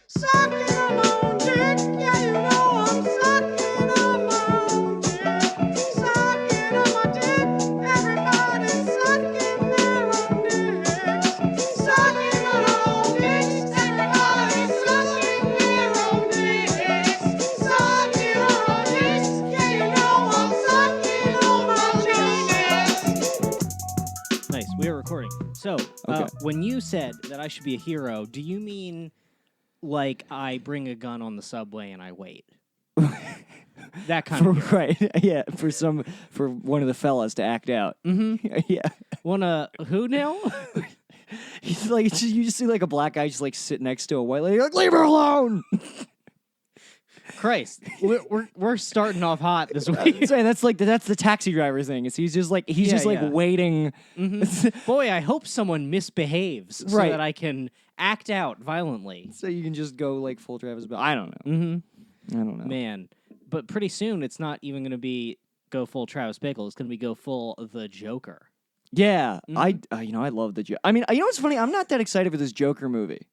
Sucking on my own dick. Yeah, you know I'm sucking on my own dick. Sucking on my dick. Everybody's sucking their own dicks. Sucking on our own dicks. Everybody's sucking their own dicks. Sucking on our dicks. Yeah, you know I'm sucking on my dicks. Nice. We are recording. So, Okay. when you said that I should be a hero, do you mean like I bring a gun on the subway and I wait? That kind of hero. Right, yeah, for one of the fellas to act out. Mm-hmm. Yeah. Wanna who now? He's like, you just see like a black guy just like sit next to a white lady. You're like, leave her alone. Christ, we're starting off hot this week. That's the taxi driver thing. He's just like waiting. Mm-hmm. Boy, I hope someone misbehaves so Right. that I can act out violently. So you can just go like full Travis Bickle. I don't know. Mm-hmm. I don't know. Man, but pretty soon it's not even going to be go full Travis Bickle. It's going to be go full the Joker. Yeah, Mhm. I love the Joker. I mean, you know what's funny? I'm not that excited for this Joker movie.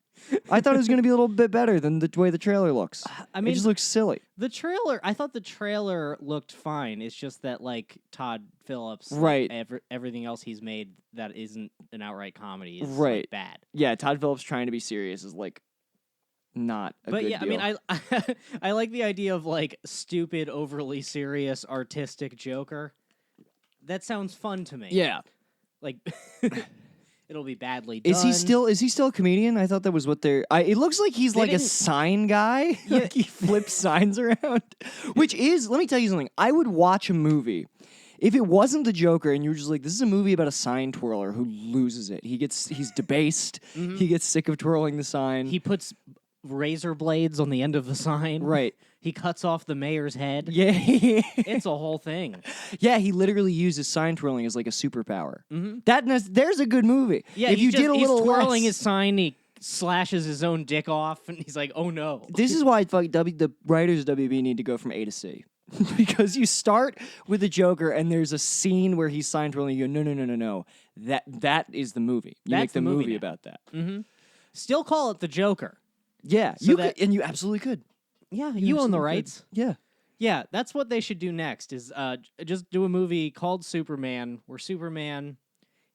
I thought it was going to be a little bit better than the way the trailer looks. I mean, it just looks silly. I thought the trailer looked fine. It's just that, like, Todd Phillips, Right. Everything else he's made that isn't an outright comedy is Right. like, bad. Yeah, Todd Phillips trying to be serious is like not a But good yeah, deal. I mean, I like the idea of like stupid, overly serious, artistic Joker. That sounds fun to me. yeah. Like. It'll be badly done. Is he still a comedian? I thought that was what they're... it looks like he's like a didn't- sign guy. Yeah. Like he flips signs around. Which is, let me tell you something. I would watch a movie if it wasn't the Joker and you were just like, this is a movie about a sign twirler who loses it. He's debased. Mhm. He gets sick of twirling the sign. He puts razor blades on the end of the sign. Right. He cuts off the mayor's head. Yeah. It's a whole thing. Yeah, he literally uses sign twirling as like a superpower. Mm-hmm. There's a good movie. Yeah, if you he's did a little he's twirling less, his sign, he slashes his own dick off, and he's like, "Oh no!" This is why the writers of WB need to go from A to C. Because you start with the Joker and there's a scene where he's sign twirling, you go, no. That is the movie. You That's make the the movie movie now. about that. Mm-hmm. Still call it the Joker. Yeah, So that- and you absolutely could. Yeah, You you own the absolutely could. rights. Yeah. Yeah, that's what they should do next. Is just do a movie called Superman, where Superman,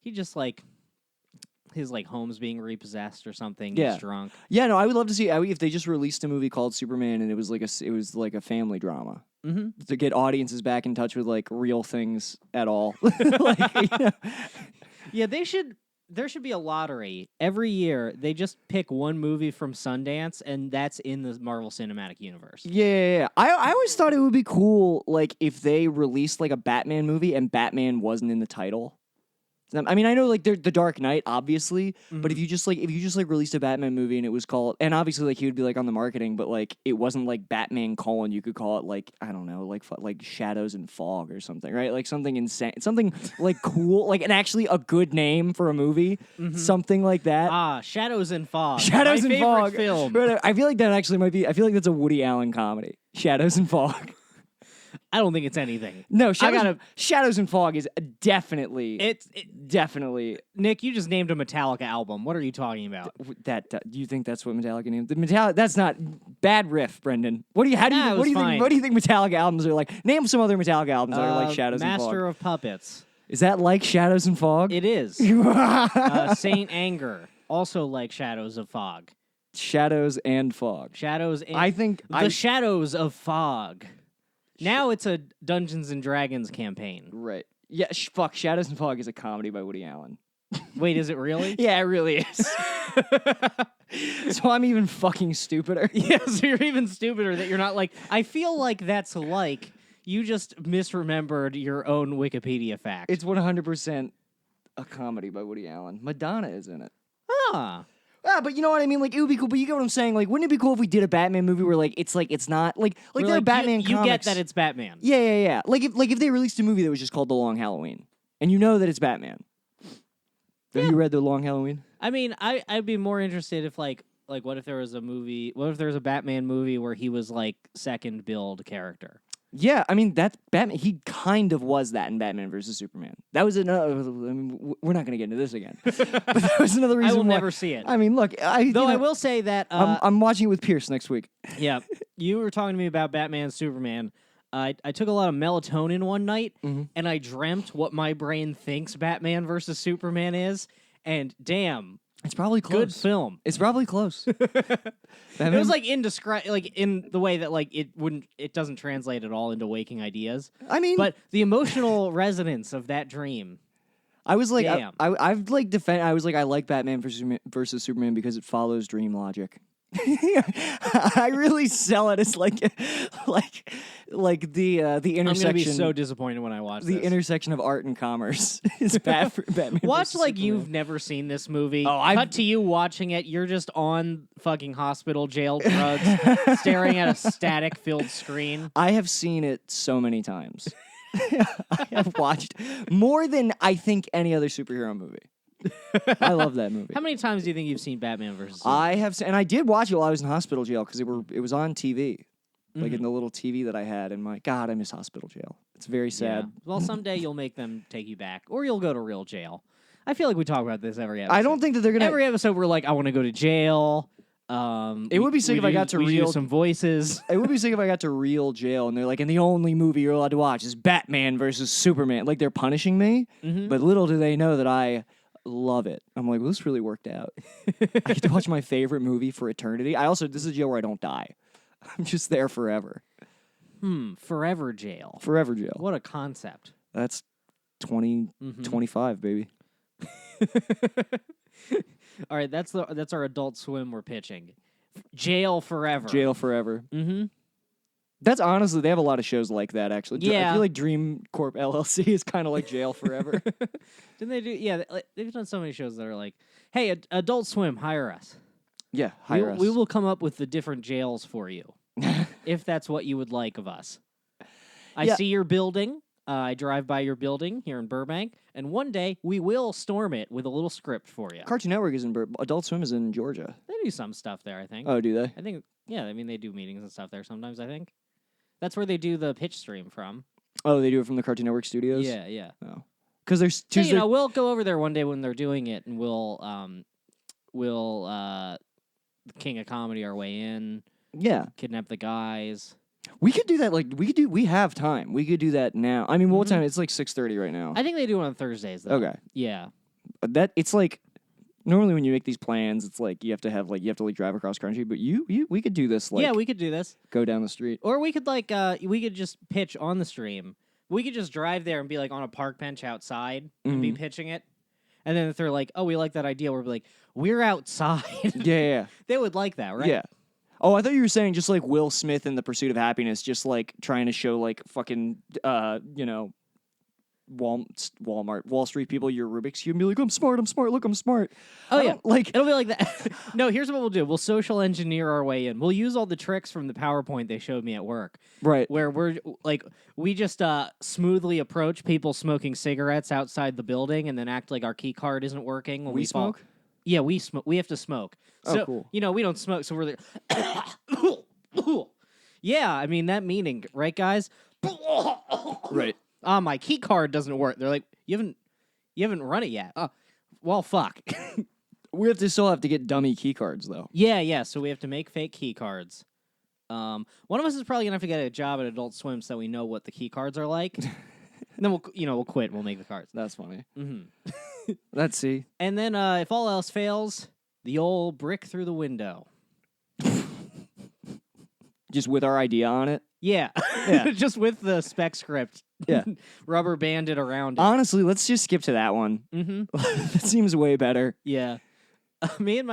he just like his like home's being repossessed or something. Yeah. He's drunk. Yeah, no, I would love to see if they just released a movie called Superman and it was like a family drama. Mm-hmm. To get audiences back in touch with like real things at all. Like, you know. Yeah, there should be a lottery every year. They just pick one movie from Sundance, and that's in the Marvel Cinematic Universe. Yeah. I always thought it would be cool, like, if they released, like, a Batman movie and Batman wasn't in the title. I mean, I know, like, the Dark Knight, obviously, but if you just released a Batman movie and it was called, and obviously, like, he would be, like, on the marketing, but, like, it wasn't, like, Batman : you could call it, like, I don't know, like Shadows and Fog or something, right? Like, something insane, something, like, cool, like, and actually a good name for a movie, something like that. Shadows and Fog. Shadows My and favorite Fog. film. Right, I feel like that actually might be. I feel like that's a Woody Allen comedy. Shadows and Fog. I don't think it's anything. No, Shadows and Fog is definitely. Definitely Nick, you just named a Metallica album. What are you talking about? that. Do you think that's what Metallica named? The Metallica. That's not bad riff, Brendan. What do you? How do you? Nah, it What do was you fine. think? What do you think Metallica albums are like? Name some other Metallica albums that are like Shadows and Fog. Master of Puppets. Is that like Shadows and Fog? It is. Saint Anger. Also like Shadows of Fog. Shadows and Fog. Shadows and... I think The Shadows of Fog. Now it's a Dungeons and Dragons campaign. Right. Yeah. Fuck. Shadows and Fog is a comedy by Woody Allen. Wait, is it really? Yeah, it really is. So I'm even fucking stupider. Yeah, so you're even stupider that you're not like... I feel like that's like... You just misremembered your own Wikipedia fact. It's 100% a comedy by Woody Allen. Madonna is in it. Ah. But you know what I mean? Like, it would be cool. But you get what I'm saying? Like, wouldn't it be cool if we did a Batman movie where, like, it's not like We're there are Batman you comics. get that it's Batman. Yeah. Like if they released a movie that was just called The Long Halloween, and you know that it's Batman. Have you read The Long Halloween? I mean, I'd be more interested if like what if there was a movie? What if there was a Batman movie where he was like second build character? Yeah, I mean that Batman. He kind of was that in Batman versus Superman. That was another. I mean, we're not going to get into this again. But that was another reason. I will why, never see it. I mean, look, Though I will say that I'm watching it with Pierce next week. yeah, you were talking to me about Batman and Superman. I took a lot of melatonin one night, and I dreamt what my brain thinks Batman versus Superman is, and damn, It's probably close. good film. It's probably close. It was like like in the way that like it doesn't translate at all into waking ideas. I mean, But the emotional resonance of that dream. I was like, damn. I've like I was like, I like Batman versus Superman because it follows dream logic. I really sell it as like the intersection. I'm gonna be so disappointed when I watch the this. intersection of art and commerce is bad for Batman. Watch versus like Superman. you've never seen this movie. Oh, I've- Cut to you watching it. You're just on fucking hospital jail drugs, staring at a static-filled screen. I have seen it so many times. I have watched more than I think any other superhero movie. I love that movie. How many times do you think you've seen Batman versus Superman? I have, and I did watch it while I was in hospital jail because it was on TV, like in the little TV that I had. And my God, I miss hospital jail. It's very sad. Yeah. Well, someday you'll make them take you back, or you'll go to real jail. I feel like we talk about this every episode. I don't think that they're gonna. Every episode, we're like, I want to go to jail. It would be sick if I got to we do real- some voices. It would be sick if I got to real jail and they're like, and the only movie you're allowed to watch is Batman versus Superman. Like they're punishing me, but little do they know that I love it. I'm like, well, this really worked out. I get to watch my favorite movie for eternity. This is a jail where I don't die. I'm just there forever. Forever jail. Forever jail. What a concept. That's 2025, baby. All right, that's our Adult Swim we're pitching. Jail forever. Jail forever. Mm-hmm. That's honestly, they have a lot of shows like that, actually. I Yeah. feel like Dream Corp LLC is kind of like jail forever. Didn't they do? Yeah, they've done so many shows that are like, hey, Adult Swim, hire us. Yeah, hire us. We will come up with the different jails for you, if that's what you would like of us. I Yeah. see your building. I drive by your building here in Burbank, and one day we will storm it with a little script for you. Cartoon Network is in Adult Swim is in Georgia. They do some stuff there, I think. Oh, do they? I think, yeah, I mean, they do meetings and stuff there sometimes, I think. That's where they do the pitch stream from. Oh, they do it from the Cartoon Network studios? Yeah, yeah. Oh. Because there's So, Tuesday. we'll go over there one day when they're doing it, and we'll the King of Comedy our way in, Yeah. kidnap the guys. We could do that. We have time. We could do that now. I mean, what time? It's like 6:30 right now. I think they do it on Thursdays, though. Okay. Yeah. It's like, normally when you make these plans, it's like you have to drive across country, but we could do this yeah, we could do this. go down the street. Or we could, we could just pitch on the stream. We could just drive there and be, on a park bench outside and be pitching it. And then if they're like, oh, we like that idea, we'll be like, we're outside. Yeah. They would like that, right? Yeah. Oh, I thought you were saying just like Will Smith in The Pursuit of Happiness, just like trying to show like fucking, Walmart, Wall Street people your Rubik's Cube and be like, I'm smart, look, I'm smart. Oh, I yeah. don't- Like, It'll be like that. No, here's what we'll do. We'll social engineer our way in. We'll use all the tricks from the PowerPoint they showed me at work. right. Where we just smoothly approach people smoking cigarettes outside the building and then act like our key card isn't working when We we fall. smoke? Yeah, we smoke. We have to smoke. Oh, So, cool. we don't smoke, so we're like, yeah, I mean, that meaning, right, guys? Right. My key card doesn't work. They're like, you haven't run it yet. Well, fuck. We still have to get dummy key cards though. Yeah, so we have to make fake key cards. One of us is probably gonna have to get a job at Adult Swim so we know what the key cards are like. And then we'll quit and we'll make the cards. That's funny. Mm-hmm. Let's see. And then if all else fails, the old brick through the window. Just with our idea on it. Yeah. Yeah. Just with the spec script. Yeah. Rubber banded around it. Honestly, let's just skip to that one. Mm-hmm. That seems way better. Yeah. Me and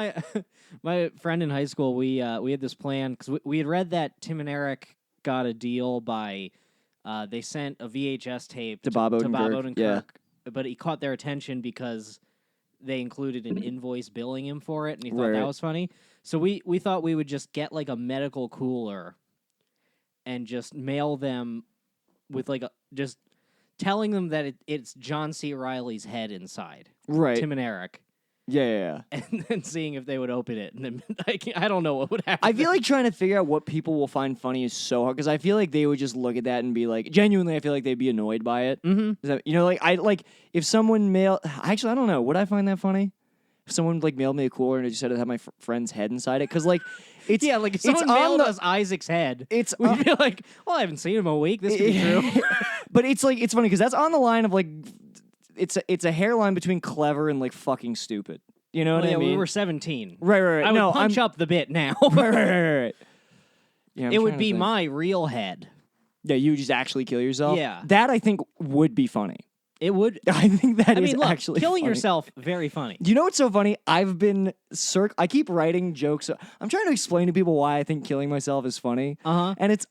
my friend in high school, we had this plan because we had read that Tim and Eric got a deal by they sent a VHS tape To Bob Odenkirk, Odenkirk, yeah. but he caught their attention because they included an invoice billing him for it, and he thought Right. that was funny. So we thought we would just get like a medical cooler and just mail them with just telling them that it's John C. Reilly's head inside. Right. Tim and Eric. Yeah. and then seeing if they would open it. And then I don't know what would happen. I feel like trying to figure out what people will find funny is so hard because I feel like they would just look at that and be like, genuinely, I feel like they'd be annoyed by it. Mm-hmm. Like if someone actually, I don't know, would I find that funny? If someone like mailed me a cooler and it just said it had my friend's head inside it, because like it's Yeah, like if it's someone on mailed the- us Isaac's head, it's we'd be like, well, I haven't seen him in a week. This could be true. But it's like it's funny because that's on the line of like it's a hairline between clever and like fucking stupid. You know what Well, I yeah, mean? we were 17. right. I would No, punch up the bit now. right. Yeah, I'm It would trying to be think. my real head. Yeah, you would just actually kill yourself. Yeah. That I think would be funny. It would. I think that I is mean, look, actually killing funny. yourself, very funny. You know what's so funny? I've been I keep writing jokes. I'm trying to explain to people why I think killing myself is funny. Uh-huh. And it's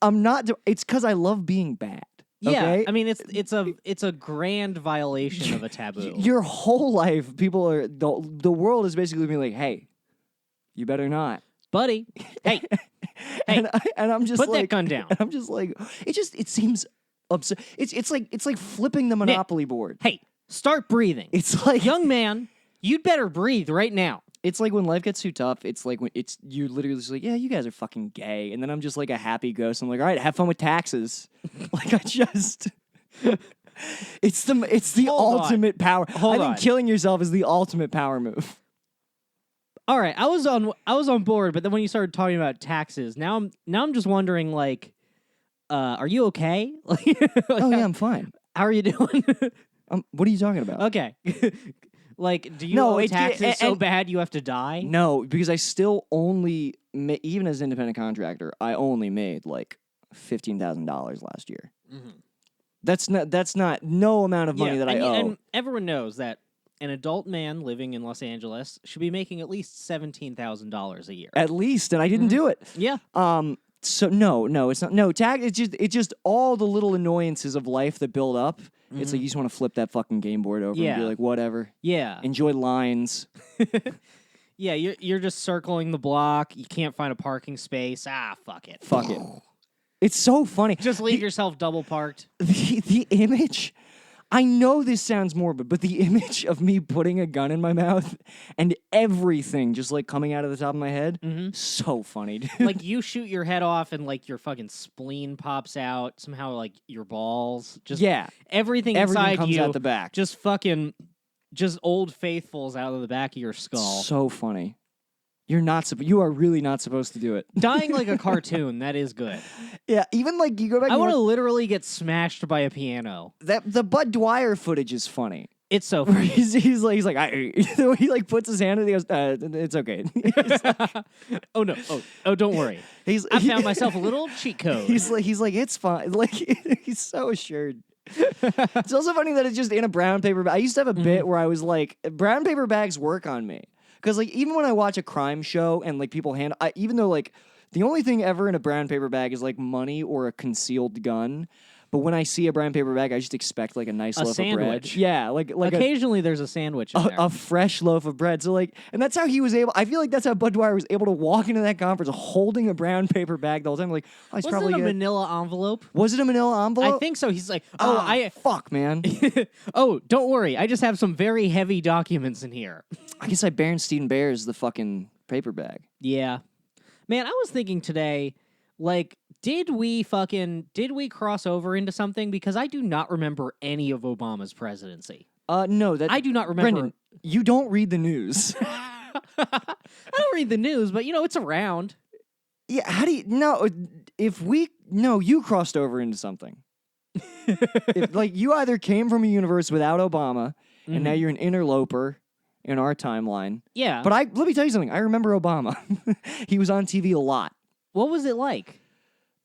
because I love being bad. Yeah, Okay? I mean, it's a grand violation of a taboo. Your whole life, people are the world is basically being like, "Hey, you better not." Buddy, hey, And I'm just put like, that gun down. I'm just like, it seems absurd. It's like flipping the Monopoly board. Hey, start breathing. It's like Young man, you'd better breathe right now. It's like when life gets too tough. It's like when you're literally just like, yeah, you guys are fucking gay, and then I'm just like a happy ghost. I'm like, all right, have fun with taxes. Like I just, it's the Hold on. ultimate power. Hold I think on. killing yourself is the ultimate power move. All right, I was on board, but then when you started talking about taxes, now I'm just wondering, like, are you okay? Oh yeah, I'm fine. How are you doing? What are you talking about? Okay. Like, do you No, owe taxes and- so bad you have to die? No, because I still only, even as an independent contractor, I only made like $15,000 last year. Mhm. That's not no amount of money that I and, owe. and everyone knows that an adult man living in Los Angeles should be making at least $17,000 a year. At least, and I didn't do it. Yeah. So no, it's not. No, it's just all the little annoyances of life that build up. It's like you just want to flip that fucking game board over and Yeah. be like, whatever. Yeah. Enjoy lines. Yeah, you're just circling the block. You can't find a parking space. Ah, fuck it. Fuck it. It's so funny. Just leave yourself double parked. The image. I know this sounds morbid, but the image of me putting a gun in my mouth and everything just like coming out of the top of my head, so funny, dude. Like you shoot your head off and like your fucking spleen pops out. Somehow like your balls. Just yeah, everything everything inside comes you. out the back. Just fucking just old faithfuls out of the back of your skull. So funny. You are really not supposed to do it. Dying like a cartoon, that is good. Yeah, even like you go back. I and want to watch- literally get smashed by a piano. the Bud Dwyer footage is funny. It's so Where funny. he's like he like puts his hand and he goes, it's okay. Oh no! Oh, don't worry. I found myself a little cheat code. He's like it's fine. Like he's so assured. It's also funny that it's just in a brown paper bag. I used to have a bit where I was like, brown paper bags work on me. Because like even when I watch a crime show and like people even though like the only thing ever in a brown paper bag is like money or a concealed gun. But when I see a brown paper bag, I just expect like a nice loaf of bread. sandwich. Yeah, like Occasionally, there's a sandwich in there. a fresh loaf of bread. So like, and that's how he was able. I feel like that's how Bud Dwyer was able to walk into that conference holding a brown paper bag the whole time. Like, oh, he's Was probably it a good. manila envelope? Was it a manila envelope? I think so. He's like, fuck, man. oh, don't worry. I just have some very heavy documents in here. I guess I Berenstein Bears the fucking paper bag. Yeah. Man, I was thinking today, like, did we cross over into something? Because I do not remember any of Obama's presidency. No, that I do not remember. Brendan, you don't read the news. I don't read the news, but, it's around. Yeah, how do you no? You crossed over into something. Like you either came from a universe without Obama, and now you're an interloper in our timeline. Yeah. But let me tell you something. I remember Obama. He was on TV a lot. What was it like?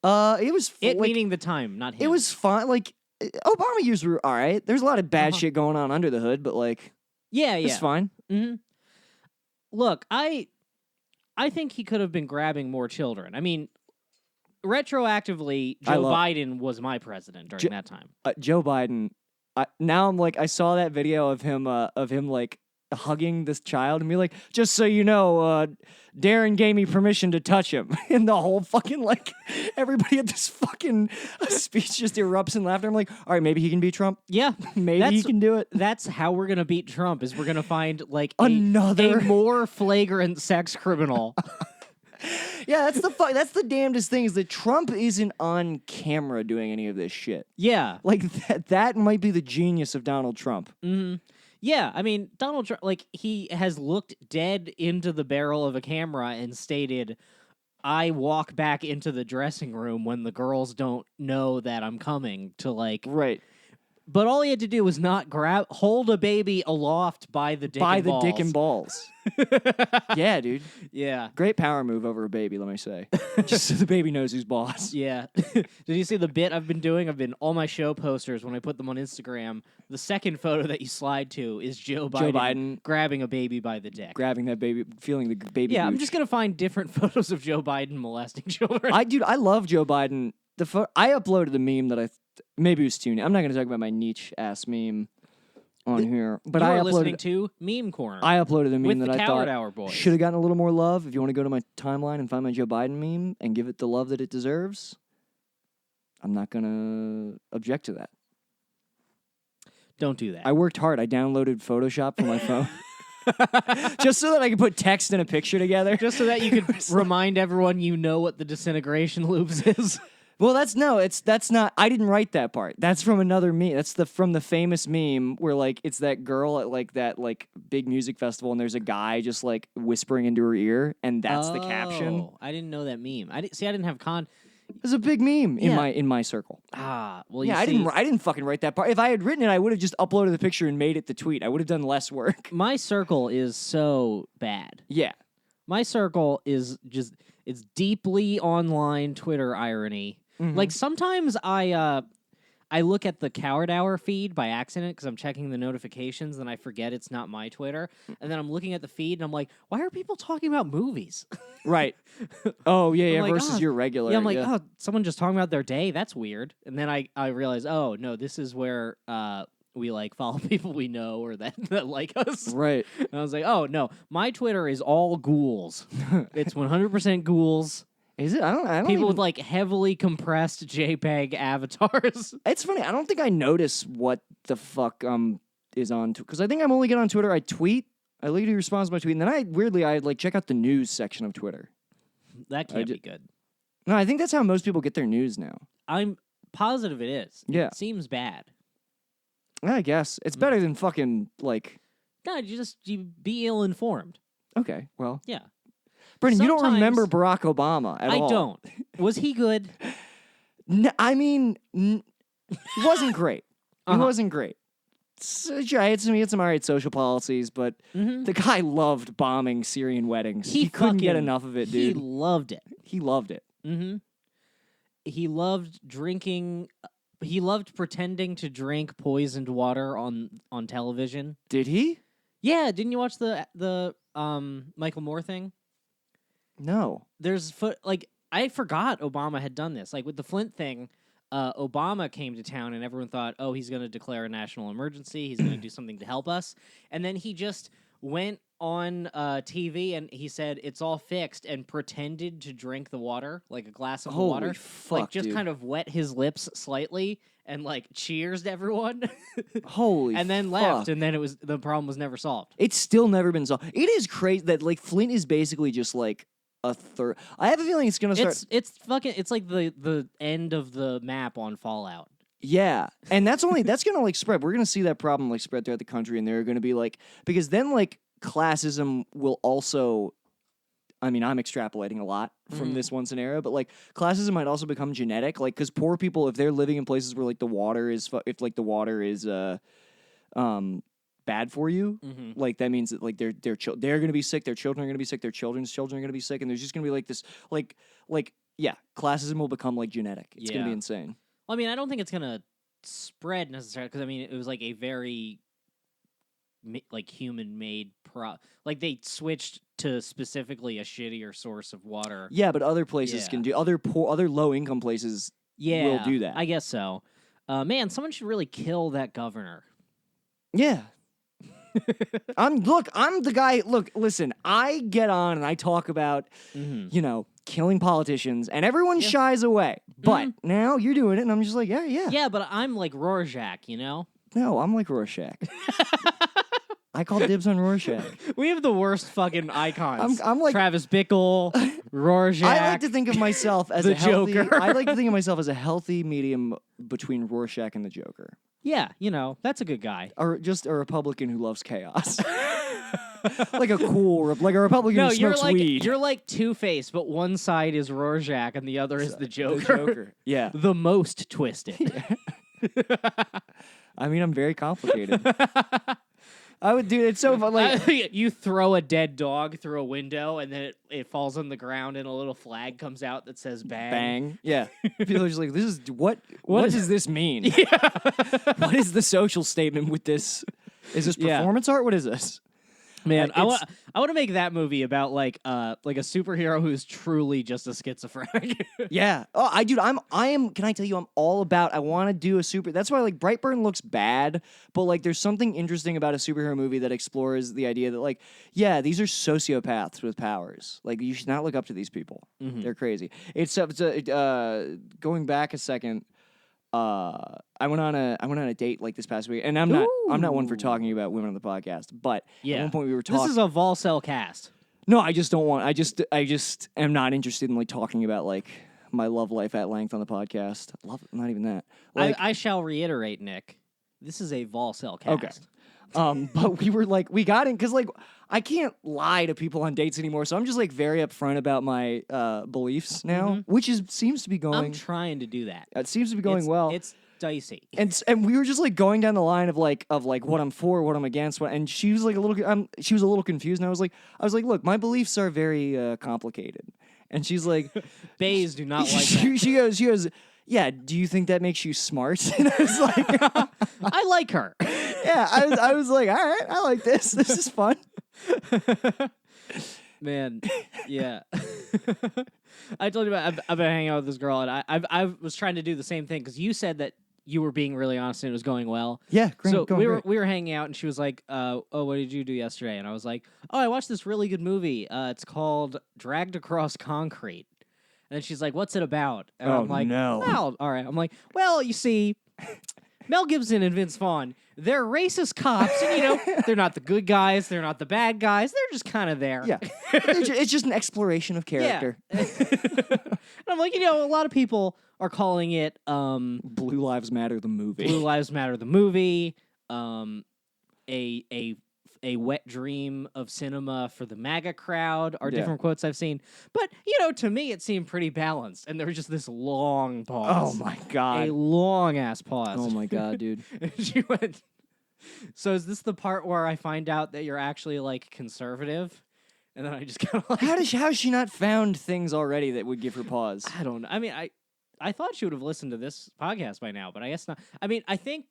It was Meaning the time, not him. it was fun. Like Obama years were all right. There's a lot of bad shit going on under the hood, but like Yeah. it's fine. Mm-hmm. Look, I think he could have been grabbing more children. I mean, retroactively, Joe Biden was my president during that time. Joe Biden. Now I'm like I saw that video of him like hugging this child and be like, just so you know, Darren gave me permission to touch him. And the whole fucking, like, everybody at this fucking speech just erupts in laughter. I'm like, all right, maybe he can beat Trump. Yeah, Maybe he can do it. That's how we're gonna beat Trump. Is we're gonna find like Another- a more flagrant sex criminal. Yeah, that's the damnedest thing is that Trump isn't on camera doing any of this shit. Yeah, Like, that might be the genius of Donald Trump. yeah. I mean, Donald Trump, like, he has looked dead into the barrel of a camera and stated, "I walk back into the dressing room when the girls don't know that I'm coming to like." Right. But all he had to do was not hold a baby aloft by the dick and balls. Dick and balls. Yeah, dude. Yeah. Great power move over a baby, let me say. Just so the baby knows who's boss. Yeah. Did you see the bit I've been doing? All my show posters, when I put them on Instagram, the second photo that you slide to is Joe Biden grabbing a baby by the dick. Grabbing that baby, feeling the baby. Yeah, I'm gooch. just going to find different photos of Joe Biden molesting children. I love Joe Biden. I uploaded the meme that maybe it was too. I'm not going to talk about my niche ass meme on here, but you I are uploaded. listening to Meme Corner. I uploaded a meme with that the I Coward thought Hour boys. should have gotten a little more love. If you want to go to my timeline and find my Joe Biden meme and give it the love that it deserves, I'm not going to object to that. Don't do that. I worked hard. I downloaded Photoshop for my phone. Just so that I could put text and a picture together. Just so that you could remind everyone you know what the disintegration loops is. Well, that's not. I didn't write that part. That's from another meme. That's from the famous meme where like it's that girl at like that like big music festival and there's a guy just like whispering into her ear and that's the caption. Oh, I didn't know that meme. I didn't have It's a big meme Yeah. in my circle. Well, Yeah, you I didn't fucking write that part. If I had written it, I would have just uploaded the picture and made it the tweet. I would have done less work. My circle is so bad. Yeah. My circle is just it's deeply online Twitter irony. Mm-hmm. Like sometimes I look at the Coward Hour feed by accident because I'm checking the notifications and I forget it's not my Twitter. And then I'm looking at the feed and I'm like, why are people talking about movies? Right. Oh, yeah, yeah, like, versus your regular. Yeah, I'm like, oh, someone just talking about their day? That's weird. And then I realize, oh, no, this is where we like follow people we know or that like us. Right. And I was like, oh, no, my Twitter is all ghouls. It's 100% ghouls. Is it? I don't People even... with like heavily compressed JPEG avatars. It's funny. I don't think I notice what the fuck is on because I think I'm only get on Twitter. I tweet. I literally respond to my tweet, and then I like check out the news section of Twitter. That can't be good. No, I think that's how most people get their news now. I'm positive it is. Yeah. It seems bad. I guess it's better than fucking like. No, you be ill informed. Okay, well, Yeah. Brendan, you don't Sometimes- remember Barack Obama at all. I don't. Was he good? I mean, he wasn't great. He Uh-huh. wasn't great. He had some alright social policies, but the guy loved bombing Syrian weddings. He couldn't get fucking- enough of it, He dude. loved it. He loved it. Mm-hmm. He loved drinking. He loved pretending to drink poisoned water on television. Did he? Yeah, didn't you watch the Michael Moore thing? No. There's I forgot Obama had done this. Like with the Flint thing, Obama came to town and everyone thought, oh, he's going to declare a national emergency. He's going to do something to help us. And then he just went on TV and he said, it's all fixed and pretended to drink the water, like a glass of Holy water. fuck, like just dude. kind of wet his lips slightly and like cheers to everyone. Holy and then fuck. left. And then the problem was never solved. It's still never been solved. It is crazy that like Flint is basically just like a third. I have a feeling it's gonna start. It's like the end of the map on Fallout. Yeah, and that's gonna like spread. We're gonna see that problem like spread throughout the country, and they're gonna be like because then like classism will also. I mean, I'm extrapolating a lot from this one scenario, but like classism might also become genetic, like because poor people, if they're living in places where like the water is, bad for you, like that means that like they're gonna be sick, their children are gonna be sick, their children's children are gonna be sick, and there's just gonna be like this, like yeah, classism will become like genetic. It's gonna be insane. Well, I mean, I don't think it's gonna spread necessarily because I mean, it was like a very like human-made like they switched to specifically a shittier source of water. Yeah, but other places can do other low-income places. Will do that. I guess so. Man, someone should really kill that governor. Yeah. I'm the guy. Look, listen, I get on and I talk about, killing politicians, and everyone shies away. But now you're doing it, and I'm just like, yeah. Yeah, but I'm like Rorschach, you know? No, I'm like Rorschach. I call dibs on Rorschach. We have the worst fucking icons. I'm like Travis Bickle, Rorschach. I like to think of myself as the a healthy. Joker. I like to think of myself as a healthy medium between Rorschach and the Joker, Yeah, that's a good guy. or just a Republican who loves chaos. Like a Republican who smokes weed. You're like Two-Face, but one side is Rorschach and the other is the Joker. The Joker. Yeah. The most twisted. I mean, I'm very complicated. I would do it's so fun. Like you throw a dead dog through a window and then it falls on the ground and a little flag comes out that says bang. bang. Yeah. People are just like, this is what does this mean? Yeah. What is the social statement with this? Is this performance art? What is this? Man, I want to make that movie about like a superhero who's truly just a schizophrenic. Yeah. Oh, I am. Can I tell you? I'm all about. I want to do a super. That's why like Brightburn looks bad, but like there's something interesting about a superhero movie that explores the idea that like, yeah, these are sociopaths with powers. Like you should not look up to these people. They're crazy. It's going back a second. I went on a date like this past week, and I'm not one for talking about women on the podcast, but at one point we were talking. This is a Volcel cast. No, I just don't want. I just am not interested in like talking about like my love life at length on the podcast. Not even that. Like, I shall reiterate, Nick. This is a Volcel cast. Okay. But we got in because like I can't lie to people on dates anymore, so I'm just like very upfront about my beliefs now, which seems to be going. I'm trying to do that. It seems to be going well. It's dicey. And we were just like going down the line of like what I'm for, what I'm against, and she was like a little confused, and I was like, look, my beliefs are very complicated, and she's like, Bays do not like that. She goes, yeah, do you think that makes you smart? And I was like, I like her. Yeah, I was like, all right, I like this. This is fun. Man, yeah. I told you about I've been hanging out with this girl, and I was trying to do the same thing because you said that you were being really honest and it was going well. Yeah, great. So we were hanging out, and she was like, "Oh, what did you do yesterday?" And I was like, "Oh, I watched this really good movie. It's called Dragged Across Concrete." And then she's like, "What's it about?" And I'm like, no. Well, all right. I'm like, well, you see, Mel Gibson and Vince Vaughn, they're racist cops, and they're not the good guys, they're not the bad guys, they're just kind of there. Yeah, it's just an exploration of character. Yeah. And I'm like, a lot of people are calling it Blue Lives Matter the movie. Blue Lives Matter the movie, a wet dream of cinema for the MAGA crowd are different quotes I've seen. But, to me, it seemed pretty balanced. And there was just this long pause. Oh, my God. A long-ass pause. Oh, my God, dude. And she went, so is this the part where I find out that you're actually, like, conservative? And then I just kind of like... How has she not found things already that would give her pause? I don't know. I mean, I thought she would have listened to this podcast by now, but I guess not. I mean, I think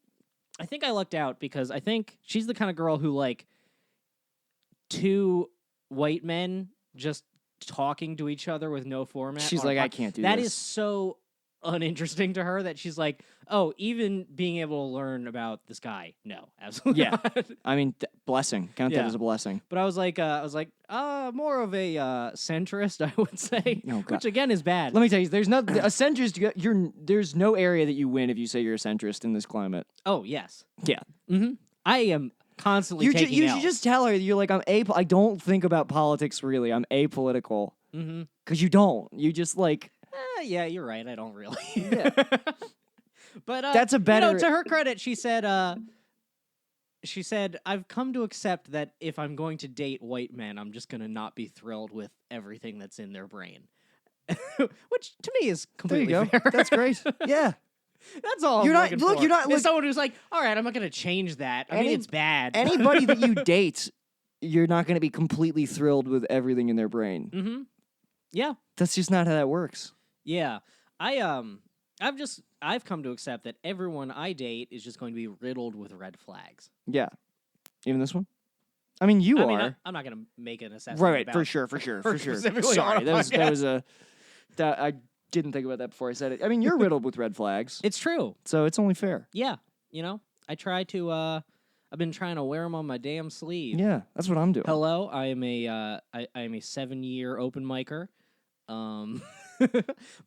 I lucked out because I think she's the kind of girl who, like, two white men just talking to each other with no format. She's like, I can't do this. That is so uninteresting to her that she's like, oh, even being able to learn about this guy. No, absolutely not. I mean, blessing. Count that as a blessing. But I was like, more of a centrist, I would say, which again is bad. Let me tell you, there's not a centrist. There's no area that you win if you say you're a centrist in this climate. Oh yes. Yeah. Mm-hmm. I am constantly you taking should L's. just tell her you're like I don't think about politics really. I'm apolitical. Mm-hmm. Because you don't. You just like. Yeah, you're right. I don't really. Yeah. But that's a better. To her credit, she said, I've come to accept that if I'm going to date white men, I'm just going to not be thrilled with everything that's in their brain. Which to me is completely there you go. fair. That's great. Yeah. That's all. You're I'm not. You're not. Is someone who's like, all right, I'm not going to change that. I mean, it's bad. Anybody that you date, you're not going to be completely thrilled with everything in their brain. Mm-hmm. Yeah. That's just not how that works. Yeah. I've come to accept that everyone I date is just going to be riddled with red flags. Yeah. Even this one? I mean, you are. I'm not going to make an assessment. Right, about for sure. specifically Sorry, that was I didn't think about that before I said it. I mean, you're riddled with red flags. It's true. So it's only fair. Yeah. I try to I've been trying to wear them on my damn sleeve. Yeah, that's what I'm doing. Hello, I am a 7-year open micer.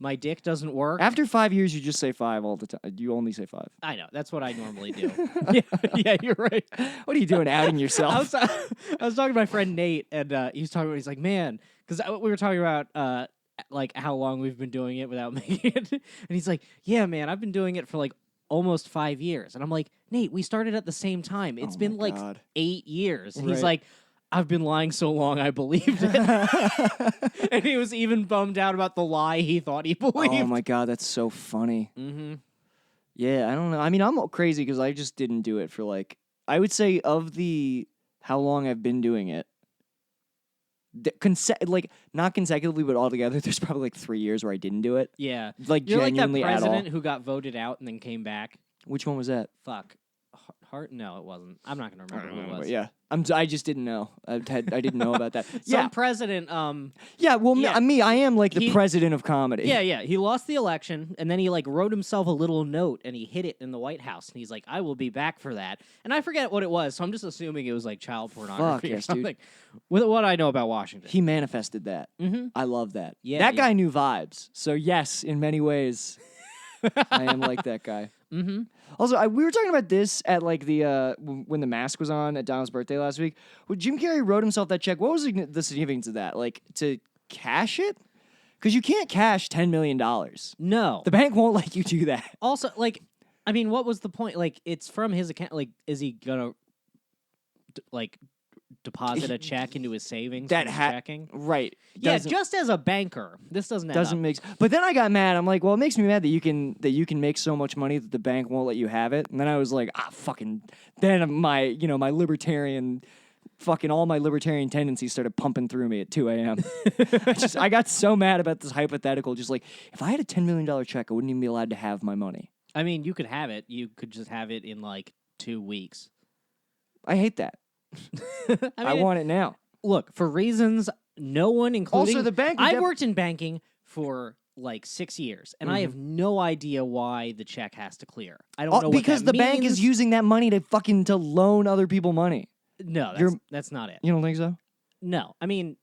My dick doesn't work. After 5 years, you just say 5 all the time. You only say 5. I know that's what I normally do. yeah, you're right. What are you doing, outing yourself? I was talking to my friend Nate, and he was talking about. He's like, man, because we were talking about like how long we've been doing it without making it, and he's like, yeah, man, I've been doing it for like almost 5 years, and I'm like, Nate, we started at the same time. It's been like God. 8 years. Right. He's like, I've been lying so long, I believed it. And he was even bummed out about the lie he thought he believed. Oh my God, that's so funny. Mm-hmm. Yeah, I don't know. I mean, I'm crazy because I just didn't do it for like, I would say of the how long I've been doing it, like not consecutively, but altogether, there's probably like 3 years where I didn't do it. Yeah. Like You're like that genuinely at all. president who got voted out and then came back. Which one was that? Fuck. Hart? No, it wasn't. I'm not going to remember who it was. But yeah, I just didn't know. I didn't know about that. Some president. Yeah. Well, yeah. I am like the president of comedy. Yeah. He lost the election, and then he like wrote himself a little note, and he hid it in the White House, and he's like, "I will be back for that." And I forget what it was, so I'm just assuming it was like child pornography or yes, something. With what I know about Washington, He manifested that. Mm-hmm. I love that. Yeah, That guy knew vibes. So yes, in many ways, I am like that guy. Mm-hmm. Also, we were talking about this at like the when the mask was on at Donald's birthday last week. When Jim Carrey wrote himself that check, what was the significance of that? Like to cash it? Because you can't cash $10 million. No, The bank won't let you do that. Also, like, I mean, what was the point? Like, it's from his account. Like, is he gonna like deposit a check into his savings? That from checking? Right. Yeah, just as a banker, this doesn't add up. make. But then I got mad. I'm like, well, it makes me mad that you can make so much money that the bank won't let you have it. And then I was like, fucking. Then my libertarian. Fucking all my libertarian tendencies started pumping through me at 2 a.m. I got so mad about this hypothetical. Just like, if I had a $10 million check, I wouldn't even be allowed to have my money. I mean, you could have it. You could just have it in like 2 weeks. I hate that. I want it now. Look, for reasons no one, including Also, the bank. I've worked in banking for like 6 years, and I have no idea why the check has to clear. I don't know what because that the bank is means. using that money to loan other people money. No, that's not it. You don't think so? No, I mean,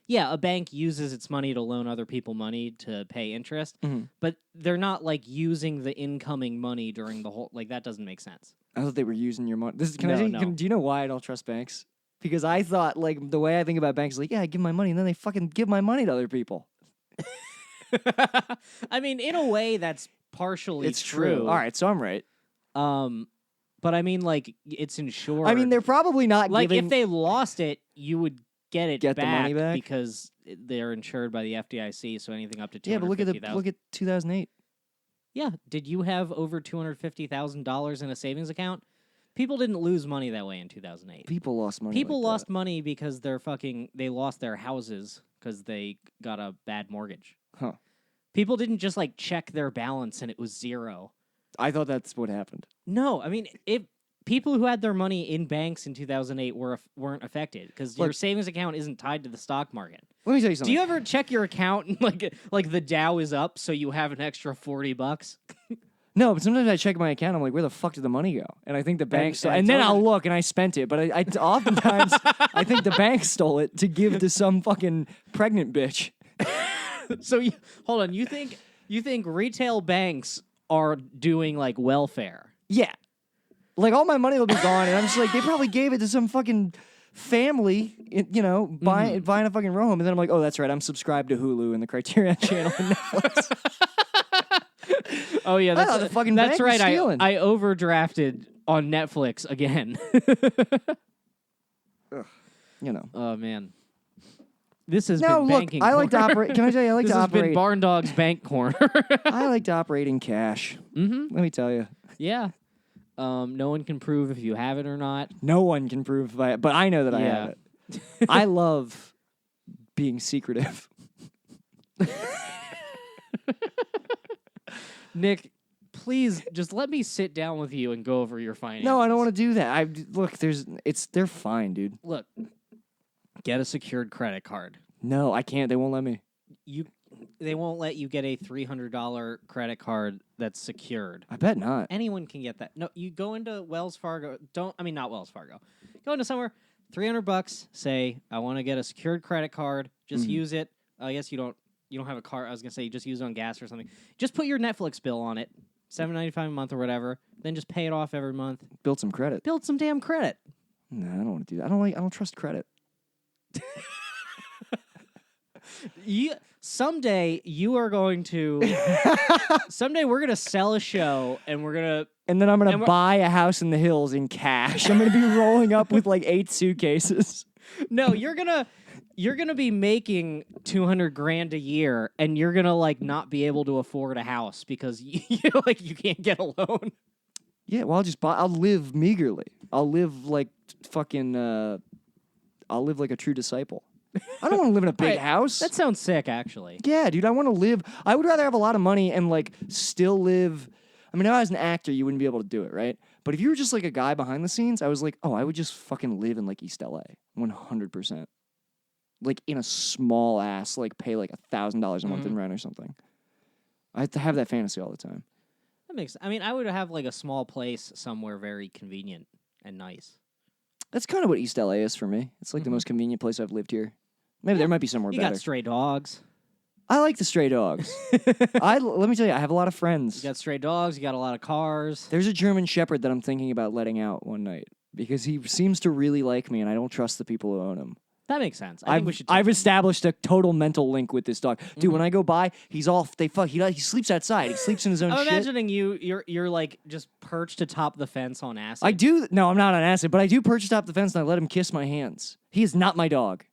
yeah, a bank uses its money to loan other people money to pay interest, but they're not like using the incoming money during the whole. Like that doesn't make sense. I thought they were using your money. No. Do you know why I don't trust banks? Because I thought like the way I think about banks is like, yeah, I give my money, and then they fucking give my money to other people. I mean, in a way, that's partially It's true. All right, so I'm right. But I mean, like, it's insured. I mean, they're probably not like giving. if they lost it, you would get the money back because they're insured by the FDIC. So anything up to $250,000. Yeah, but look at 2008. Yeah, did you have over $250,000 in a savings account? People didn't lose money that way in 2008. People lost money. People like lost that. money because they lost their houses because they got a bad mortgage. Huh. People didn't just like check their balance and it was zero. I thought that's what happened. No, I mean, if people who had their money in banks in 2008 weren't affected because your savings account isn't tied to the stock market. Let me tell you something. Do you ever check your account and like the Dow is up, so you have an extra $40? No, but sometimes I check my account. I'm like, where the fuck did the money go? And I think the bank stole. and And then it's I'll over. look and I spent it. But I oftentimes I think the bank stole it to give to some fucking pregnant bitch. So hold on, you think retail banks are doing like welfare? Yeah. Like all my money will be gone, and I'm just like, they probably gave it to some fucking family, buying a fucking room. And then I'm like, oh, that's right, I'm subscribed to Hulu and the Criterion Channel and Netflix. Oh yeah, I thought the fucking bank was right. stealing. I overdrafted on Netflix again. Oh man, this has been banking. I like to corner. operate. Can I tell you, I like This to has been operate. Barn Dog's Bank Corner. I like to operate in cash. Mm-hmm. Let me tell you. Yeah. No one can prove if you have it or not. No one can prove it, but I know that I have it. I love being secretive. Nick, please just let me sit down with you and go over your finances. No, I don't want to do that. They're fine, dude. Look, get a secured credit card. No, I can't. They won't let me. They won't let you get a $300 credit card that's secured. I bet not. Anyone can get that. No, you go into Wells Fargo. Not Wells Fargo. Go into somewhere, $300. Say, I want to get a secured credit card. Just use it. I guess you don't have a car. I was gonna say you just use it on gas or something. Just put your Netflix bill on it, $7.95 a month or whatever. Then just pay it off every month. Build some credit. Build some damn credit. No, I don't want to do that. I don't trust credit. Someday you are going to. Someday we're gonna sell a show and we're gonna. And then I'm gonna buy a house in the hills in cash. I'm gonna be rolling up with like 8 suitcases. No, you're gonna be making $200,000 a year, and you're gonna like not be able to afford a house because you can't get a loan. Yeah, well, I'll live meagerly. I'll live like fucking. I'll live like a true disciple. I don't want to live in a big house. That sounds sick, actually. Yeah, dude, I want to live. I would rather have a lot of money and like still live. I mean, if I was an actor, you wouldn't be able to do it, right? But if you were just like a guy behind the scenes, I was like, oh, I would just fucking live in like East LA, 100%. Like in a small ass, like pay like $1,000 a month in rent or something. I have to have that fantasy all the time. That makes. I mean, I would have like a small place somewhere very convenient and nice. That's kind of what East LA is for me. It's like the most convenient place I've lived here. Maybe there might be somewhere You better. got stray dogs. I like the stray dogs. Let me tell you, I have a lot of friends. You got stray dogs. You got a lot of cars. There's a German Shepherd that I'm thinking about letting out one night because he seems to really like me, and I don't trust the people who own him. That makes sense. I think we should. I've established a total mental link with this dog, dude. When I go by, he's all he sleeps outside. He sleeps in his own I'm shit. imagining you're like just perched atop the fence on acid. I do. No, I'm not on acid, but I do perch atop the fence and I let him kiss my hands. He is not my dog,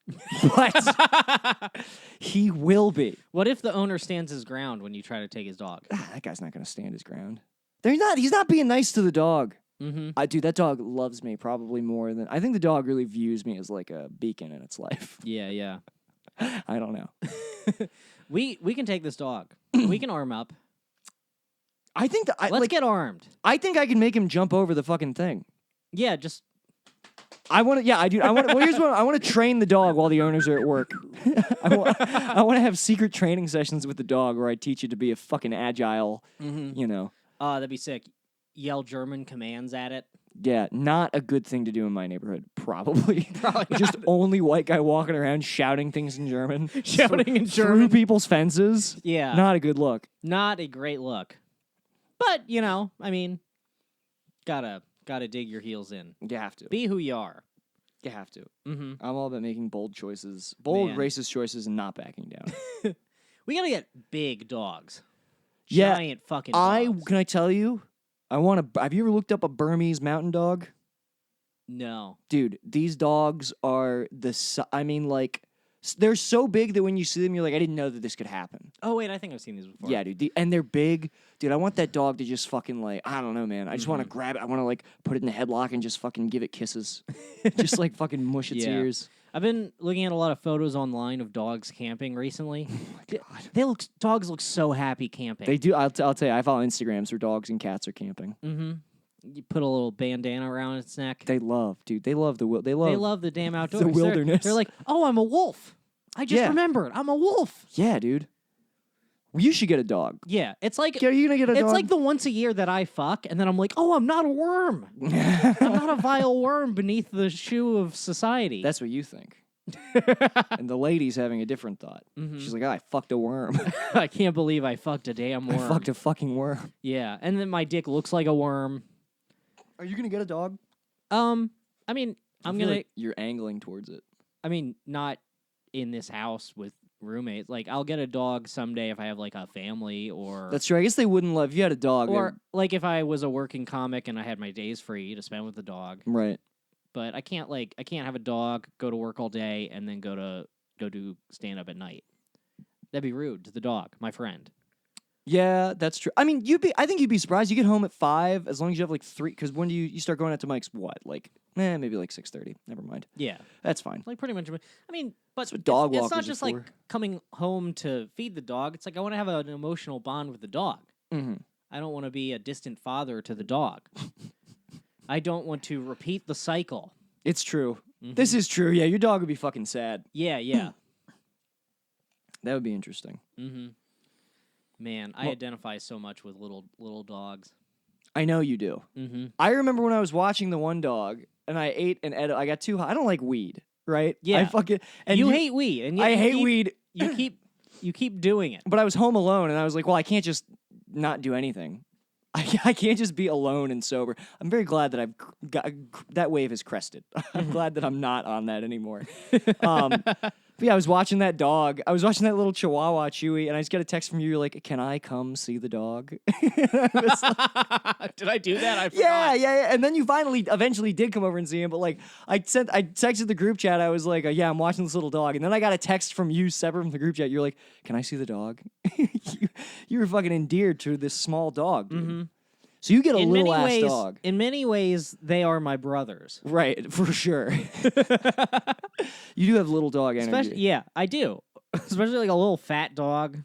but he will be. What if the owner stands his ground when you try to take his dog? That guy's not going to stand his ground. He's not being nice to the dog. Dude, that dog loves me probably more than... I think the dog really views me as like a beacon in its life. Yeah. I don't know. We can take this dog. We can arm up. I think that... Let's get armed. I think I can make him jump over the fucking thing. Yeah, just... I want to... Yeah, I do. Well, here's what... I want to train the dog while the owners are at work. I want to have secret training sessions with the dog where I teach it to be a fucking agile, you know. That'd be sick. Yell German commands at it. Yeah, not a good thing to do in my neighborhood, probably. Probably Just only white guy walking around shouting things in German. Shouting in Through German. people's fences. Yeah. Not a good look. Not a great look. But, I mean, gotta dig your heels in. You have to. Be who you are. You have to. Mm-hmm. I'm all about making bold choices. Bold, Man. racist choices and not backing down. We gotta get big dogs. Yeah, Giant fucking dogs. Can I tell you? Have you ever looked up a Burmese mountain dog? No. Dude, these dogs are they're so big that when you see them, you're like, I didn't know that this could happen. Oh, wait, I think I've seen these before. Yeah, dude. And they're big. Dude, I want that dog to just fucking like, I don't know, man. I just want to grab it. I want to like put it in the headlock and just fucking give it kisses. Just like fucking mush its Yeah. ears. I've been looking at a lot of photos online of dogs camping recently. Oh my God. Dogs look so happy camping. They do. I'll tell you, I follow Instagrams where dogs and cats are camping. Mm-hmm. You put a little bandana around its neck. They love the They love the damn outdoors. the wilderness. They're like, oh, I'm a wolf. I just remembered. I'm a wolf. Yeah, dude. Well, you should get a dog. Yeah, it's like Are you gonna get a dog? it's like the once a year that I fuck, and then I'm like, oh, I'm not a worm. I'm not a vile worm beneath the shoe of society. That's what you think. And the lady's having a different thought. She's like, I fucked a worm. I can't believe I fucked a damn worm. I fucked a fucking worm. Yeah, and then my dick looks like a worm. Are you gonna get a dog? I mean, I feel like you're angling towards it. I mean, not in this house with roommates. Like, I'll get a dog someday if I have like a family, or That's true. I guess they wouldn't love if you had a dog. or like if I was a working comic and I had my days free to spend with the dog. Right. But I can't have a dog, go to work all day, and then go do stand up at night. That'd be rude to the dog, my friend. Yeah, that's true. I mean, I think you'd be surprised. You get home at 5 as long as you have like 3. Because when do you start going out to Mike's? What, like, maybe like 6:30. Never mind. Yeah, That's fine. like pretty much. I mean, but That's what dog it's walkers not are just like for. coming home to feed the dog. It's like I want to have an emotional bond with the dog. Mm-hmm. I don't want to be a distant father to the dog. I don't want to repeat the cycle. It's true. This is true. Yeah, your dog would be fucking sad. Yeah. That would be interesting. Mm-hmm. Man, I identify so much with little dogs. I know you do. Mm-hmm. I remember when I was watching The One Dog, and I ate an edible. I got too high. I don't like weed, right? Yeah. I fucking and you hate weed, and yet I you hate keep- weed. You keep doing it. But I was home alone, and I was like, well, I can't just not do anything. I can't just be alone and sober. I'm very glad that I've got that wave has crested. I'm glad that I'm not on that anymore. But yeah, I was watching that dog. I was watching that little Chihuahua Chewy, and I just got a text from you. You're like, "Can I come see the dog?" I was like, Did I do that? I forgot. yeah. And then you eventually did come over and see him. But like, I texted the group chat. I was like, "Yeah, I'm watching this little dog." And then I got a text from you separate from the group chat. You're like, "Can I see the dog?" you were fucking endeared to this small dog, dude. Mm-hmm. So you get a In little many ass ways, dog, in many ways, they are my brothers. right? For sure. You do have little dog energy. Especially, yeah, I do. Especially like a little fat dog,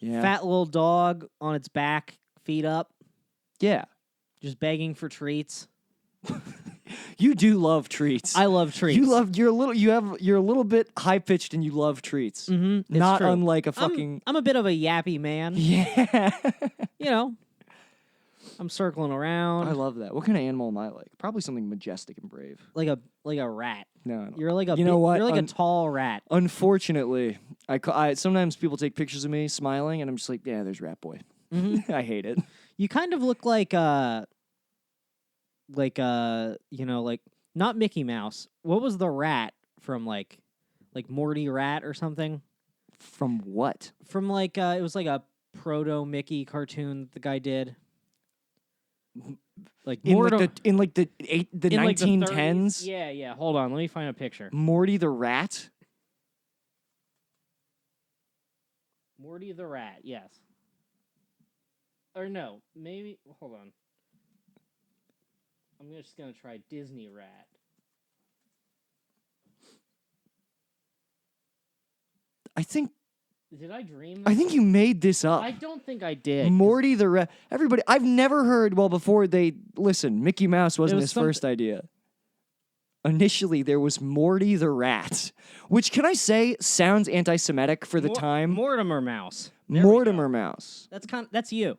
Yeah. fat little dog on its back, feet up, Yeah. just begging for treats. You do love treats. I love treats. You're a little bit high pitched and you love treats. Mm-hmm. It's Not true. unlike a fucking I'm a bit of a yappy man. yeah. You know, I'm circling around I love that. What kind of animal am I like? Probably something majestic and brave. like a rat. No, I don't. You're like a You know what? You're like a tall rat. Unfortunately, I sometimes people take pictures of me smiling, and I'm just like, yeah, there's Rat Boy. Mm-hmm. I hate it. You kind of look like not Mickey Mouse. What was the rat from like Morty Rat or something? From what? From like it was like a proto Mickey cartoon that the guy did. Like In Mortal, like the in 1910s. Yeah. Hold on, let me find a picture. Morty the Rat. Morty the Rat, yes. Or no, maybe. Hold on. I'm just gonna try Disney Rat. Did I dream this? I think you made this up. I don't think I did. Morty the Rat. Everybody, I've never heard. Well, before they listen, Mickey Mouse wasn't was his first idea. Initially, there was Morty the Rat, which can I say sounds anti-Semitic for the time. Mortimer Mouse. There we go. Mortimer Mouse. That's you.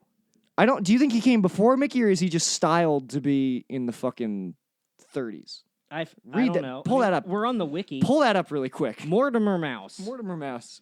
Do you think he came before Mickey, or is he just styled to be in the fucking 30s? I Read don't that- know. pull that up. We're on the wiki. Pull that up really quick. Mortimer Mouse. Mortimer Mouse.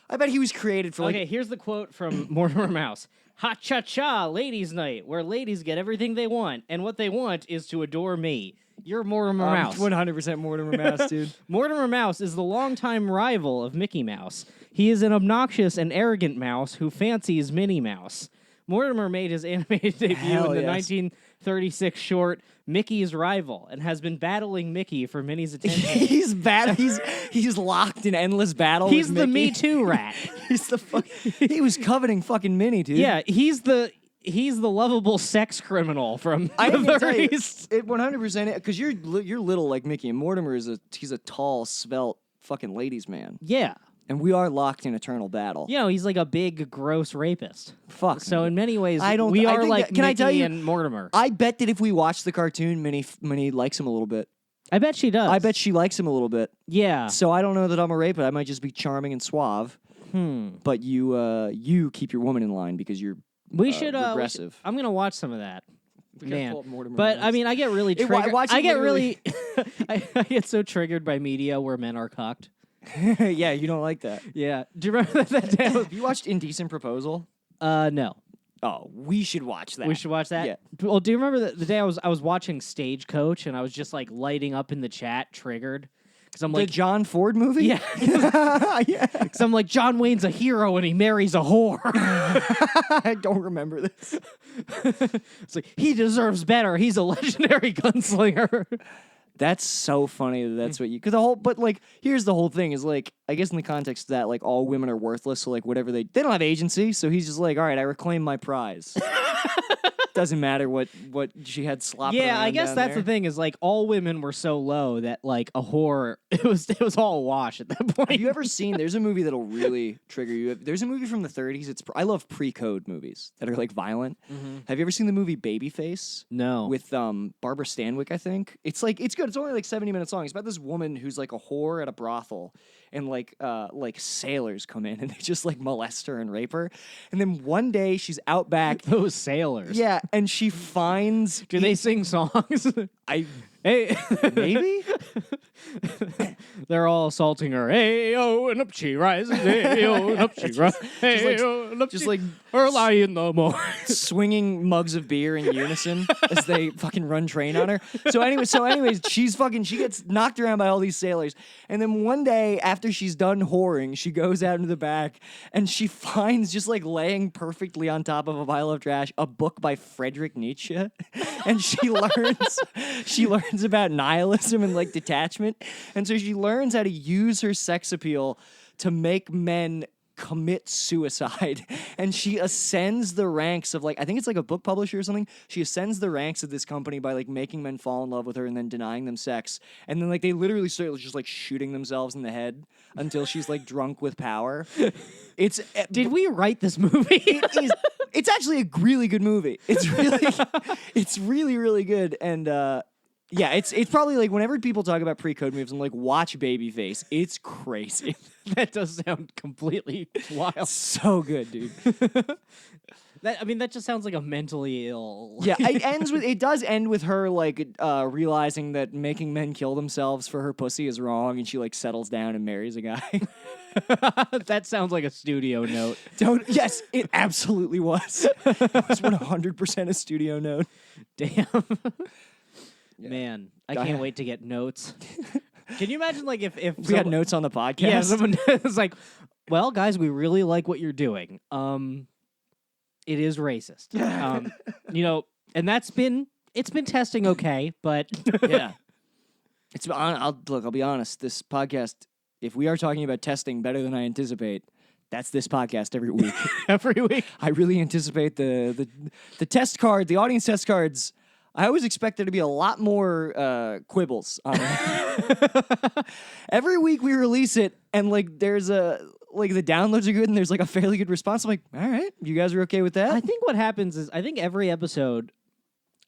I bet he was created for like. Okay, here's the quote from Mortimer Mouse. Ha cha cha, ladies' night, where ladies get everything they want, and what they want is to adore me. You're Mortimer Mouse. 100% Mortimer Mouse, dude. Mortimer Mouse is the longtime rival of Mickey Mouse. He is an obnoxious and arrogant mouse who fancies Minnie Mouse. Mortimer made his animated debut Hell in the yes. 1936 short Mickey's Rival and has been battling Mickey for Minnie's attention. He's bad. He's locked in endless battle. He's with the Mickey. Me Too rat. He's the he was coveting fucking Minnie, dude. Yeah, he's the lovable sex criminal from I the can tell you, 30s. it 100% because you're little like Mickey, and Mortimer he's a tall, svelte fucking ladies man, Yeah. and we are locked in eternal battle. You know, he's like a big, gross rapist. Fuck. So in many ways, I don't- we I are think like that- can I Mickey tell you- and Mortimer. I bet that if we watch the cartoon, Minnie likes him a little bit. I bet she does. I bet she likes him a little bit. Yeah. So I don't know that I'm a rapist. I might just be charming and suave. But you keep your woman in line because you're We should regressive. I'm gonna watch some of that. We gotta Man, pull up Mortimer but I Mouse. mean, I get really It- triggered. watch it I get literally- really, I get so triggered by media where men are cucked. Yeah, you don't like that. Yeah. Do you remember that day? Have you watched Indecent Proposal? No. Oh, we should watch that. We should watch that. Yeah. Well, do you remember the day I was watching Stagecoach and I was just like lighting up in the chat, triggered because I'm The like, John Ford movie? yeah, Yeah. because I'm like, John Wayne's a hero and he marries a whore. I don't remember this. It's like he deserves better. He's a legendary gunslinger. That's so funny that's what you, because the whole, but like, here's the whole thing is like, I guess in the context of that, like, all women are worthless, so like, whatever they don't have agency, so he's just like, all right, I reclaim my prize. Doesn't matter what she had slopping Yeah, I around guess down that's there. the thing is like all women were so low that like a whore it was all a wash at that point. Have you ever seen, there's a movie that'll really trigger you. There's a movie from the 30s, I love pre-code movies that are like violent. Have you ever seen the movie Babyface? No. With Barbara Stanwyck, I think. It's good. It's only like 70 minutes long. It's about this woman who's like a whore at a brothel, and like sailors come in and they just like molest her and rape her. And then one day she's out back. Those sailors. Yeah, and she finds. Do they sing songs? Hey, Maybe. they're all assaulting her. Hey, oh, and up she rises. Hey, oh, and up she rises. Hey, oh, and up just she like early in the morning. swinging mugs of beer in unison as they fucking run train on her. So anyways, she gets knocked around by all these sailors. And then one day after she's done whoring, she goes out into the back and she finds, just like laying perfectly on top of a pile of trash, a book by Friedrich Nietzsche. And she learns about nihilism and like detachment. And so she learns how to use her sex appeal to make men commit suicide. And she ascends the ranks of like, I think it's like a book publisher or something. She ascends the ranks of this company by like making men fall in love with her and then denying them sex. And then like they literally start just like shooting themselves in the head until she's like drunk with power. It's Did we write this movie? it's actually a really good movie. It's really really good. And yeah, it's probably like whenever people talk about pre-code movies, I'm like, watch Babyface. It's crazy. That does sound completely wild. So good, dude. That just sounds like a mentally ill. Yeah, it does end with her like realizing that making men kill themselves for her pussy is wrong, and she like settles down and marries a guy. That sounds like a studio note. Yes, it absolutely was. It was 100% a studio note. Damn. Yeah. Man, I can't wait to get notes. Can you imagine like if we had notes on the podcast? Yeah, someone is like, well, guys, we really like what you're doing. It is racist. And it's been testing okay, but yeah. I'll be honest. This podcast, if we are talking about testing better than I anticipate, that's this podcast every week. Every week. I really anticipate the test card, the audience test cards. I always expect there to be a lot more quibbles on it. Every week we release it, and like there's the downloads are good, and there's like a fairly good response. I'm like, all right, you guys are okay with that? I think what happens is every episode,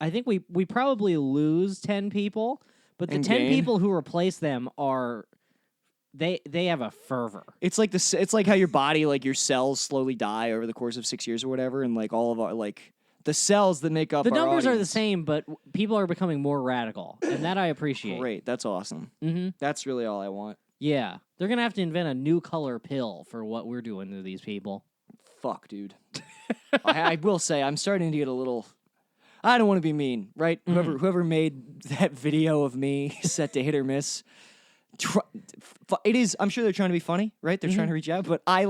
we probably lose 10 people, but the And 10 gain. people who replace them are they have a fervor. It's like how your body, like your cells slowly die over the course of 6 years or whatever, and like all of our like the cells that make up The our numbers are the audience. same, but people are becoming more radical, and that I appreciate. Great, that's awesome. Mm-hmm. That's really all I want. Yeah, they're gonna have to invent a new color pill for what we're doing to these people. Fuck, dude. I will say I'm starting to get a little. I don't want to be mean, right? Whoever made that video of me set to hit or miss. It is. I'm sure they're trying to be funny, right? They're trying to reach out, but I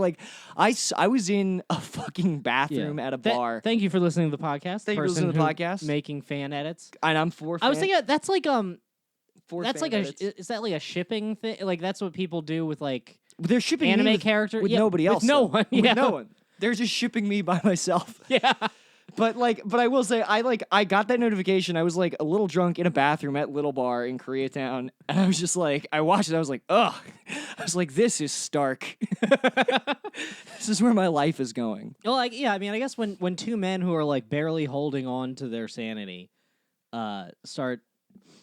was in a fucking bathroom at a bar. Thank you for listening to the podcast. Thank you for listening to the podcast. Making fan edits. And I'm for. I was thinking that's like for that's fan like edits. is that like a shipping thing? Like that's what people do with like They're shipping anime me with, character with yeah, nobody else. With no though. one. With Yeah. no one. They're just shipping me by myself. Yeah. But I will say, I got that notification. I was like a little drunk in a bathroom at Little Bar in Koreatown, and I was just like, I watched it. I was like, ugh. I was like, this is stark. This is where my life is going. Well, I mean, I guess when two men who are like barely holding on to their sanity, start.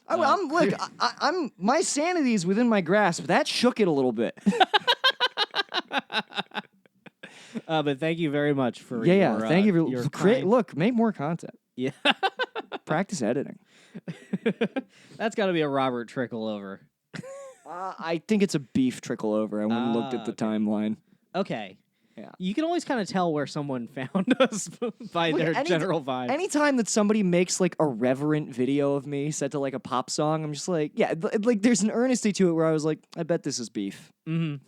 I'm my sanity is within my grasp. That shook it a little bit. But thank you very much for Yeah. your, Thank you your for create. kind- Look, make more content. Yeah. Practice editing. That's got to be a Robert trickle over. I think it's a beef trickle over. I went and looked at the okay. timeline. Okay. Yeah. You can always kind of tell where someone found us by Look, their any- general vibe. Anytime that somebody makes like a reverent video of me set to like a pop song, I'm just like, yeah, like there's an earnesty to it where I was like, I bet this is beef. Mm-hmm.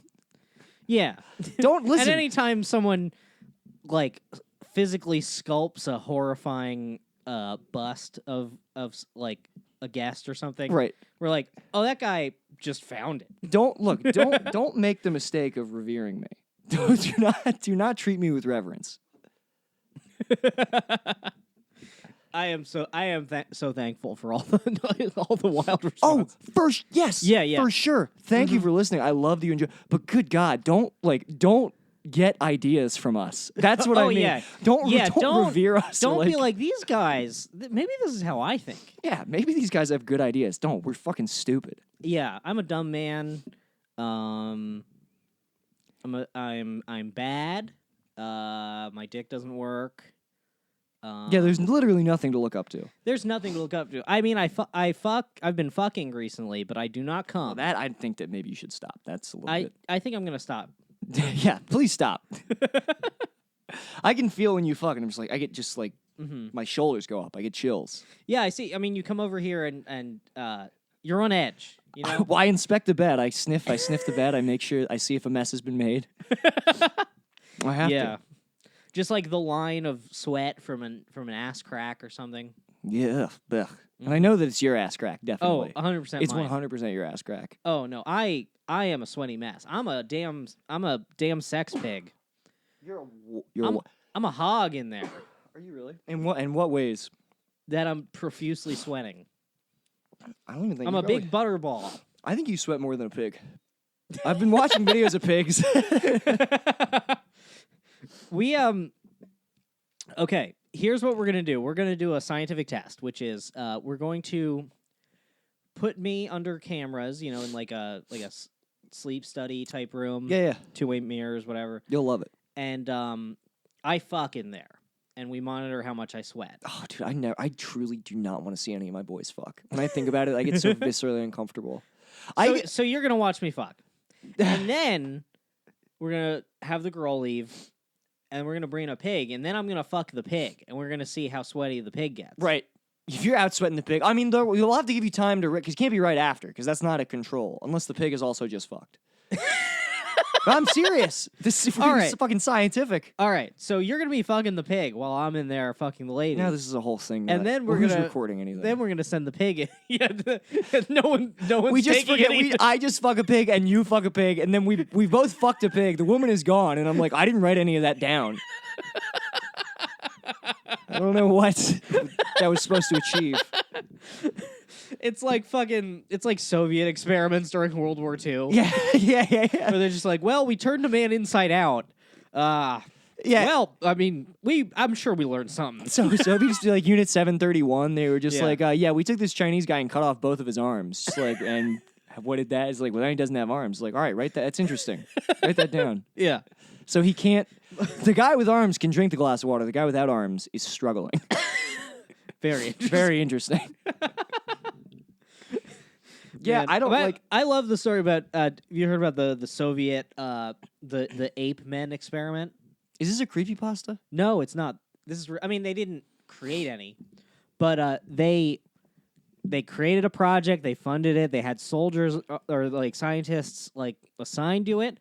Yeah. Don't listen. And anytime someone like physically sculpts a horrifying bust of like a guest or something, Right. we're like, oh, that guy just found it. Don't make the mistake of revering me. Do not treat me with reverence. I am so thankful for all the wild responses. Oh, yes. Yeah. For sure. Thank you for listening. I love that you enjoy. But good God, don't get ideas from us. That's what I mean. Yeah. Don't revere us. Don't or, be like these guys. Maybe this is how I think. yeah, maybe these guys have good ideas. Don't. We're fucking stupid. Yeah, I'm a dumb man. I'm bad. My dick doesn't work. Yeah, there's literally nothing to look up to. There's nothing to look up to. I mean, I've been fucking recently, but I do not come. Well, that I think that maybe you should stop. That's a little bit. I think I'm gonna stop. Yeah, please stop. I can feel when you fuck, and I'm just like, I get just like my shoulders go up. I get chills. Yeah, I see. I mean, you come over here and you're on edge. You know. Well, I inspect the bed. I sniff the bed. I make sure I see if a mess has been made. I have to. Just like the line of sweat from an ass crack or something. Yeah. Ugh. And I know that it's your ass crack, definitely. Oh, 100%. It's mine. 100% your ass crack. Oh no, I am a sweaty mess. I'm a damn sex pig. I'm a hog in there. Are you really? In what ways? That I'm profusely sweating. I don't even think I'm a big butterball. I think you sweat more than a pig. I've been watching videos of pigs. Okay, here's what we're going to do. We're going to do a scientific test, which is we're going to put me under cameras, you know, in like a sleep study type room. Yeah. 2-way mirrors, whatever. You'll love it. And I fuck in there, and we monitor how much I sweat. Oh, dude, I truly do not want to see any of my boys fuck. When I think about it, I get so viscerally uncomfortable. So you're going to watch me fuck. And then we're going to have the girl leave, and we're going to bring in a pig, and then I'm going to fuck the pig, and we're going to see how sweaty the pig gets. Right. If you're out sweating the pig, I mean, you'll have to give you time to, because it can't be right after, because that's not a control, unless the pig is also just fucked. But I'm serious. This is fucking scientific. All right, so you're going to be fucking the pig while I'm in there fucking the lady. Now this is a whole thing. And then who's recording anything? Then we're going to send the pig in. Yeah, no one's we just taking forget. anything. I just fuck a pig and you fuck a pig, and then we both fucked a pig. The woman is gone, and I'm like, I didn't write any of that down. I don't know what that was supposed to achieve. It's like Soviet experiments during World War II. Yeah. Where they're just like, well, we turned a man inside out. Yeah. Well, I mean, I'm sure we learned something. So if you just do like Unit 731, they were just like, we took this Chinese guy and cut off both of his arms. Just like, and what did that? It's like, well, now he doesn't have arms. It's like, all right, write that. That's interesting. Write that down. Yeah. So he can't. The guy with arms can drink the glass of water. The guy without arms is struggling. Very interesting. Very interesting. Yeah, Man, I don't like. I love the story about. Have you heard about the Soviet the ape men experiment? Is this a creepypasta? No, it's not. This is. I mean, they didn't create any, but they created a project. They funded it. They had soldiers or like scientists like assigned to it,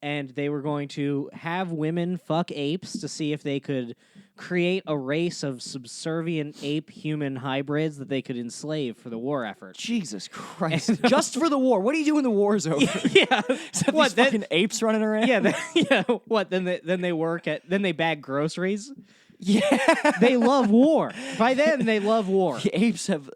and they were going to have women fuck apes to see if they could create a race of subservient ape-human hybrids that they could enslave for the war effort. Jesus Christ. Just for the war. What do you do when the war's over? Yeah. What, these fucking apes running around? Yeah. What, then they bag groceries? Yeah. They love war. By then, they love war. The apes have...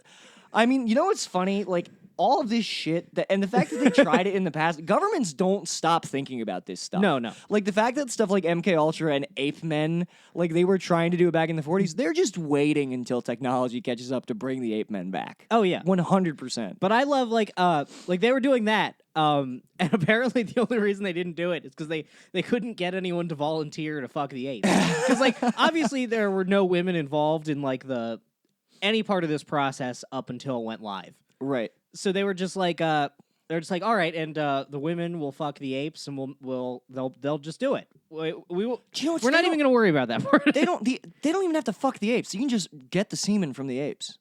I mean, you know what's funny? Like, all of this shit, and the fact that they tried it in the past, governments don't stop thinking about this stuff. No. Like, the fact that stuff like MK Ultra and Ape Men, like they were trying to do it back in the 40s, they're just waiting until technology catches up to bring the Ape Men back. Oh, yeah. 100%. But I love, like they were doing that, and apparently the only reason they didn't do it is because they couldn't get anyone to volunteer to fuck the apes. Because, like, obviously there were no women involved in, like, any part of this process up until it went live. Right. So they were just like, all right, and the women will fuck the apes, and they'll just do it. We will. Do you know we're not even going to worry about that part. They don't even have to fuck the apes. You can just get the semen from the apes.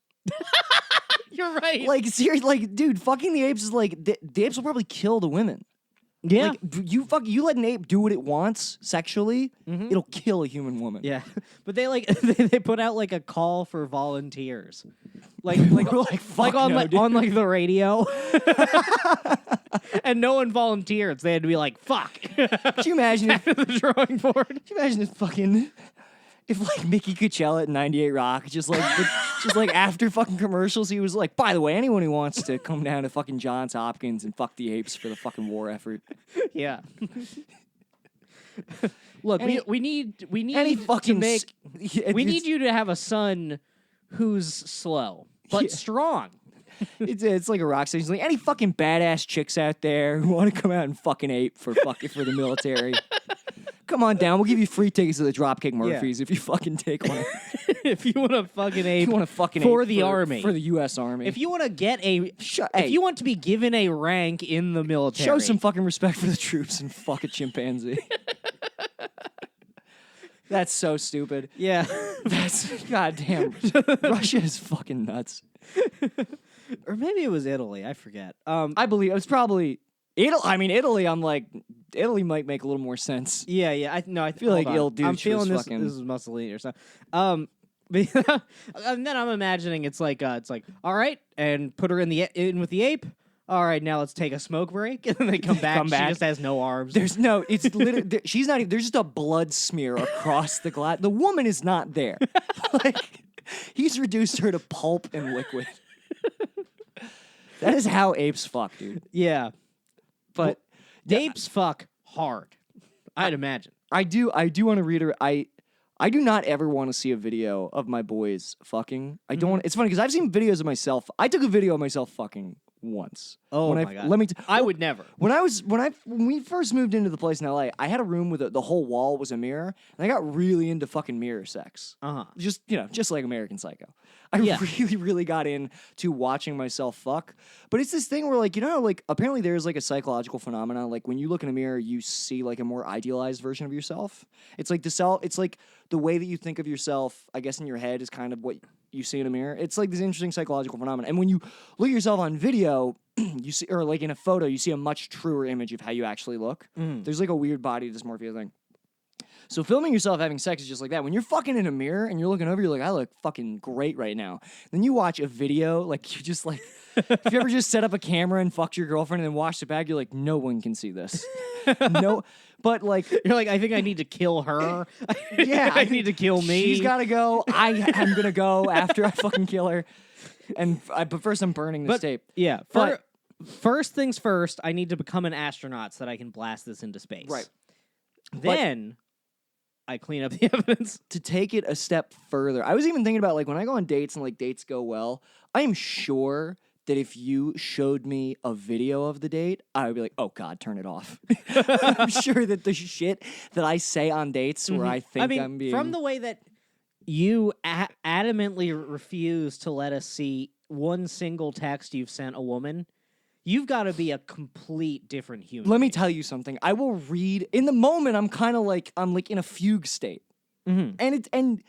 You're right. Like seriously, like dude, fucking the apes is like the apes will probably kill the women. Yeah. Like, you let an ape do what it wants sexually, it'll kill a human woman. Yeah, but they they put out like a call for volunteers, like on the radio, and no one volunteered. So they had to be like, "Fuck." Could you imagine if, the drawing board? Could you imagine if like Mickey Coachella at 98 Rock just like after fucking commercials he was like, by the way, anyone who wants to come down to fucking Johns Hopkins and fuck the apes for the fucking war effort. Yeah. Look, we need any fucking to make we need you to have a son who's slow but strong. It's like a rock station. It's like any fucking badass chicks out there who want to come out and fucking ape for the military. Come on down. We'll give you free tickets to the Dropkick Murphys if you fucking take one. If you want to fucking ape, You want to fucking for ape the army, for the U.S. Army. if you want to get a, Hey. if you want to be given a rank in the military, Show some fucking respect for the troops and fuck a chimpanzee. That's so stupid. Yeah. That's goddamn. Russia is fucking nuts. Or maybe it was Italy. I forget. I believe it was probably Italy. I mean, Italy. I'm like, Italy might make a little more sense. Yeah. I feel like Il Duce I'm feeling was this. fucking- This is Mussolini or something. And then I'm imagining it's like all right, and put her in with the ape. All right, now let's take a smoke break, and then they come back. She just has no arms. There's no. It's literally. She's not. There's just a blood smear across the glass. The woman is not there. Like he's reduced her to pulp and liquid. That is how apes fuck, dude. Yeah, But apes fuck hard. I'd imagine. I do want to reiterate. I do not ever want to see a video of my boys fucking. I don't. Want, it's funny because I've seen videos of myself. I took a video of myself fucking once. Oh when my god! Let me. I would never. When we first moved into the place in LA, I had a room with the whole wall was a mirror, and I got really into fucking mirror sex. Just just like American Psycho. I really got into watching myself fuck. But it's this thing where like like apparently there's like a psychological phenomenon. Like when you look in a mirror, you see like a more idealized version of yourself. It's like it's like the way that you think of yourself, I guess in your head is kind of what you see in a mirror. It's like this interesting psychological phenomenon. And when you look at yourself on video, you see, or like in a photo, you see a much truer image of how you actually look. There's like a weird body dysmorphia thing. So filming yourself having sex is just like that. When you're fucking in a mirror and you're looking over, you're like, I look fucking great right now. Then you watch a video, like you just like, if you ever just set up a camera and fucked your girlfriend and then watched it back, you're like, no one can see this. No, but like, You're like, I think I need to kill her. yeah, I need to kill me. She's gotta go. I am gonna go after I fucking kill her. But first I'm burning this tape. Yeah. But- First things first, I need to become an astronaut so that I can blast this into space. Right. Then I clean up the evidence. To take it a step further, I was even thinking about like when I go on dates and like dates go well, I am sure that if you showed me a video of the date, I would be like, oh God, turn it off. I'm sure that the shit that I say on dates where I think I'm being... From the way that you adamantly refuse to let us see one single text you've sent a woman, you've got to be a complete different human. Let me tell you something. I will read... In the moment, I'm kind of like... I'm like in a fugue state. And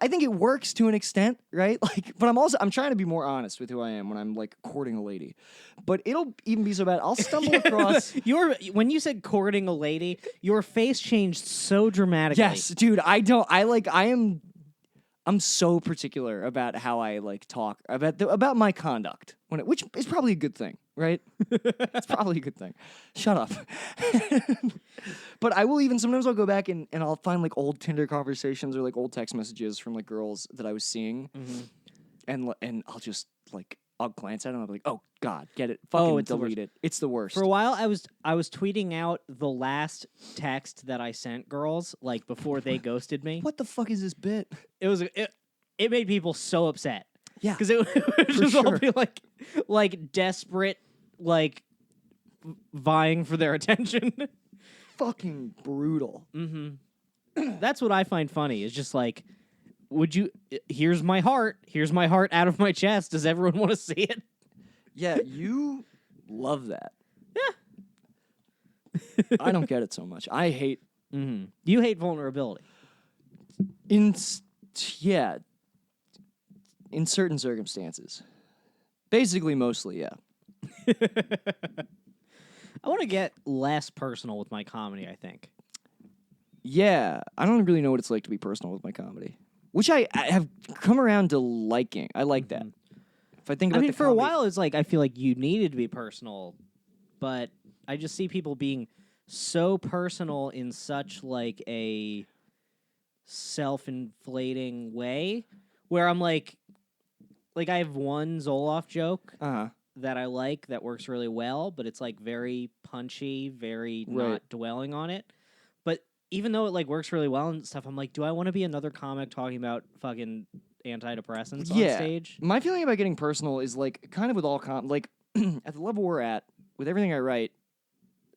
I think it works to an extent, right? Like, but I'm trying to be more honest with who I am when I'm like courting a lady. But it'll even be so bad. I'll stumble across. When you said courting a lady, your face changed so dramatically. Yes, dude. I'm so particular about how I like talk about my conduct which is probably a good thing, right? It's probably a good thing. Shut up. But I will sometimes I'll go back and I'll find like old Tinder conversations or like old text messages from like girls that I was seeing, and I'll just like I'll glance at them. I'll be like, oh God, get it, fucking delete it. It's the worst. For a while, I was tweeting out the last text that I sent girls like before they ghosted me. What the fuck is this bit? It made people so upset. Yeah, because it would just all be like desperate, like vying for their attention. Fucking brutal. That's what I find funny. Is just like, here's my heart out of my chest. Does everyone want to see it? Yeah, you love that. Yeah. I don't get it so much. I hate. You hate vulnerability. In certain circumstances. Basically, mostly, yeah. I want to get less personal with my comedy, I think. Yeah, I don't really know what it's like to be personal with my comedy, which I have come around to liking. I like that. If I think about for a while, it's like I feel like you needed to be personal, but I just see people being so personal in such like a self-inflating way where I'm like I have one Zoloft joke that I like that works really well, but it's like very punchy, very not dwelling on it. But even though it like works really well and stuff, I'm like, do I want to be another comic talking about fucking antidepressants on stage? My feeling about getting personal is like kind of with all like at the level we're at with everything I write.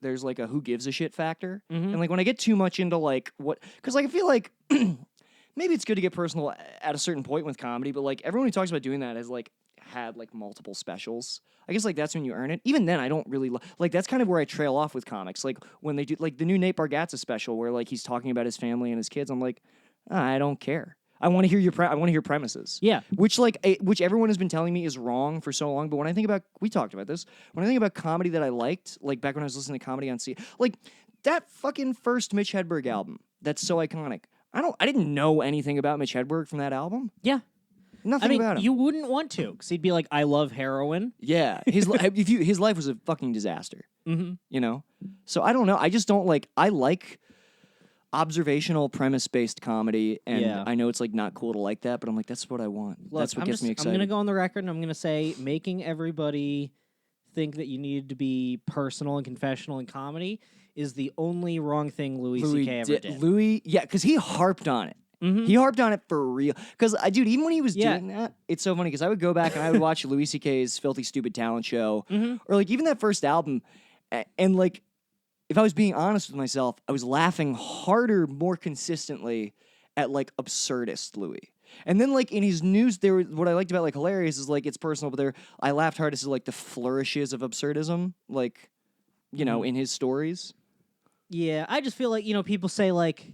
There's like a who gives a shit factor, and like when I get too much into like what, because like I feel like maybe it's good to get personal at a certain point with comedy, but like everyone who talks about doing that has like had like multiple specials. I guess like that's when you earn it. Even then, I don't really like that's kind of where I trail off with comics. Like when they do like the new Nate Bargatze special where like he's talking about his family and his kids. I'm like, I don't care. I want to hear I want to hear premises. Yeah. Which which everyone has been telling me is wrong for so long. But when I think about, we talked about this. When I think about comedy that I liked, like back when I was listening to comedy on C, like that fucking first Mitch Hedberg album. That's so iconic. I didn't know anything about Mitch Hedberg from that album. Yeah. Nothing about him. You wouldn't want to, because he'd be like, I love heroin. Yeah. His life was a fucking disaster. Mm-hmm. You know? So I don't know. I just don't like, I like observational premise-based comedy, and I know it's like not cool to like that, but I'm like, that's what I want. Look, that's what gets me excited. I'm going to go on the record and I'm going to say making everybody think that you need to be personal and confessional in comedy is the only wrong thing Louis C.K. ever did. Yeah, because he harped on it. Mm-hmm. He harped on it for real. Because, dude, even when he was doing that, it's so funny because I would go back and I would watch Louis C.K.'s Filthy Stupid Talent Show, or like even that first album, and like, if I was being honest with myself, I was laughing harder, more consistently at like absurdist Louis. And then like in his news, what I liked about like hilarious is like it's personal, but I laughed hardest at like the flourishes of absurdism, like, you know, in his stories. Yeah, I just feel like, you know, people say like,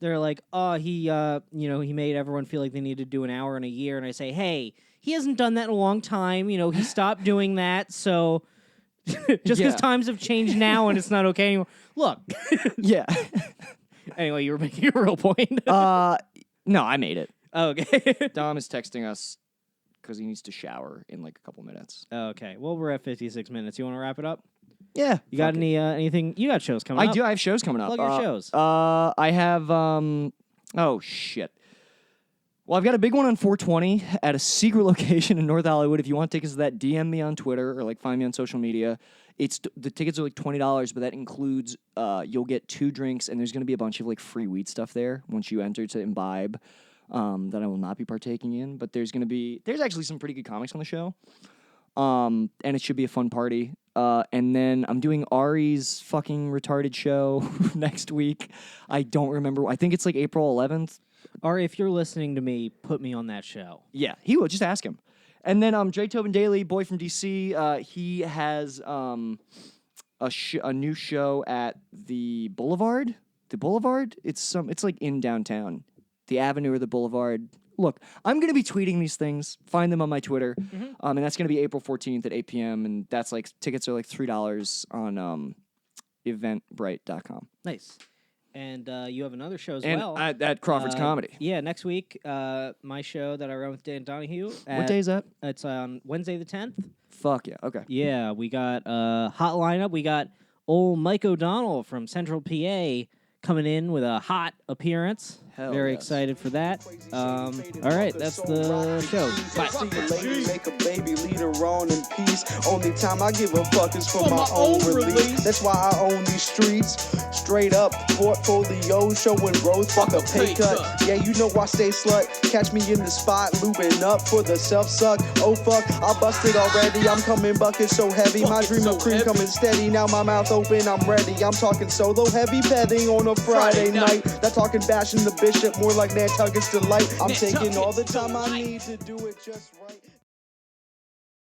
they're like, oh, he made everyone feel like they need to do an hour in a year. And I say, hey, he hasn't done that in a long time. You know, he stopped doing that. So just because times have changed now and it's not okay anymore. Look. Yeah. Anyway, you were making a real point. No, I made it. Oh, okay. Dom is texting us because he needs to shower in like a couple minutes. Okay. Well, we're at 56 minutes. You want to wrap it up? Yeah. You got anything? You got shows coming up? I do. I have shows coming up. Plug your shows. I have, oh, shit. Well, I've got a big one on 420 at a secret location in North Hollywood. If you want tickets to that, DM me on Twitter or like find me on social media. The tickets are like $20, but that includes you'll get 2 drinks and there's going to be a bunch of like free weed stuff there once you enter to imbibe that I will not be partaking in. But there's actually some pretty good comics on the show, and it should be a fun party. And then I'm doing Ari's fucking retarded show next week. I don't remember. I think it's like April 11th. Ari, if you're listening to me, put me on that show. Yeah, he will. Just ask him. And then Dre Tobin Daly, boy from DC, he has a new show at the Boulevard. The Boulevard? It's like in downtown. The Avenue or the Boulevard. Look, I'm going to be tweeting these things. Find them on my Twitter. And that's going to be April 14th at 8 p.m. And that's like, tickets are like $3 on eventbrite.com. Nice. And you have another show as and well. At Crawford's Comedy. Yeah, next week, my show that I run with Dan Donahue. What day is that? It's on Wednesday the 10th. Fuck yeah, okay. Yeah, we got a hot lineup. We got old Mike O'Donnell from Central PA coming in with a hot appearance. Very excited for that. All right, that's the show. Bye. Make a baby, lead her on in peace. Only time I give a fuck is for my own release. That's why I own these streets. Straight up portfolio showing growth. Fuck a pay cut. Yeah, you know I stay slut. Catch me in the spot, looping up for the self suck. Oh fuck, I busted already. I'm coming bucket so heavy. My dream of cream coming steady. Now my mouth open, I'm ready. I'm talking solo heavy petting on a Friday night. Not talking bashing the bishop, more like Nantucket's delight. I'm taking all the time I need to do it just right.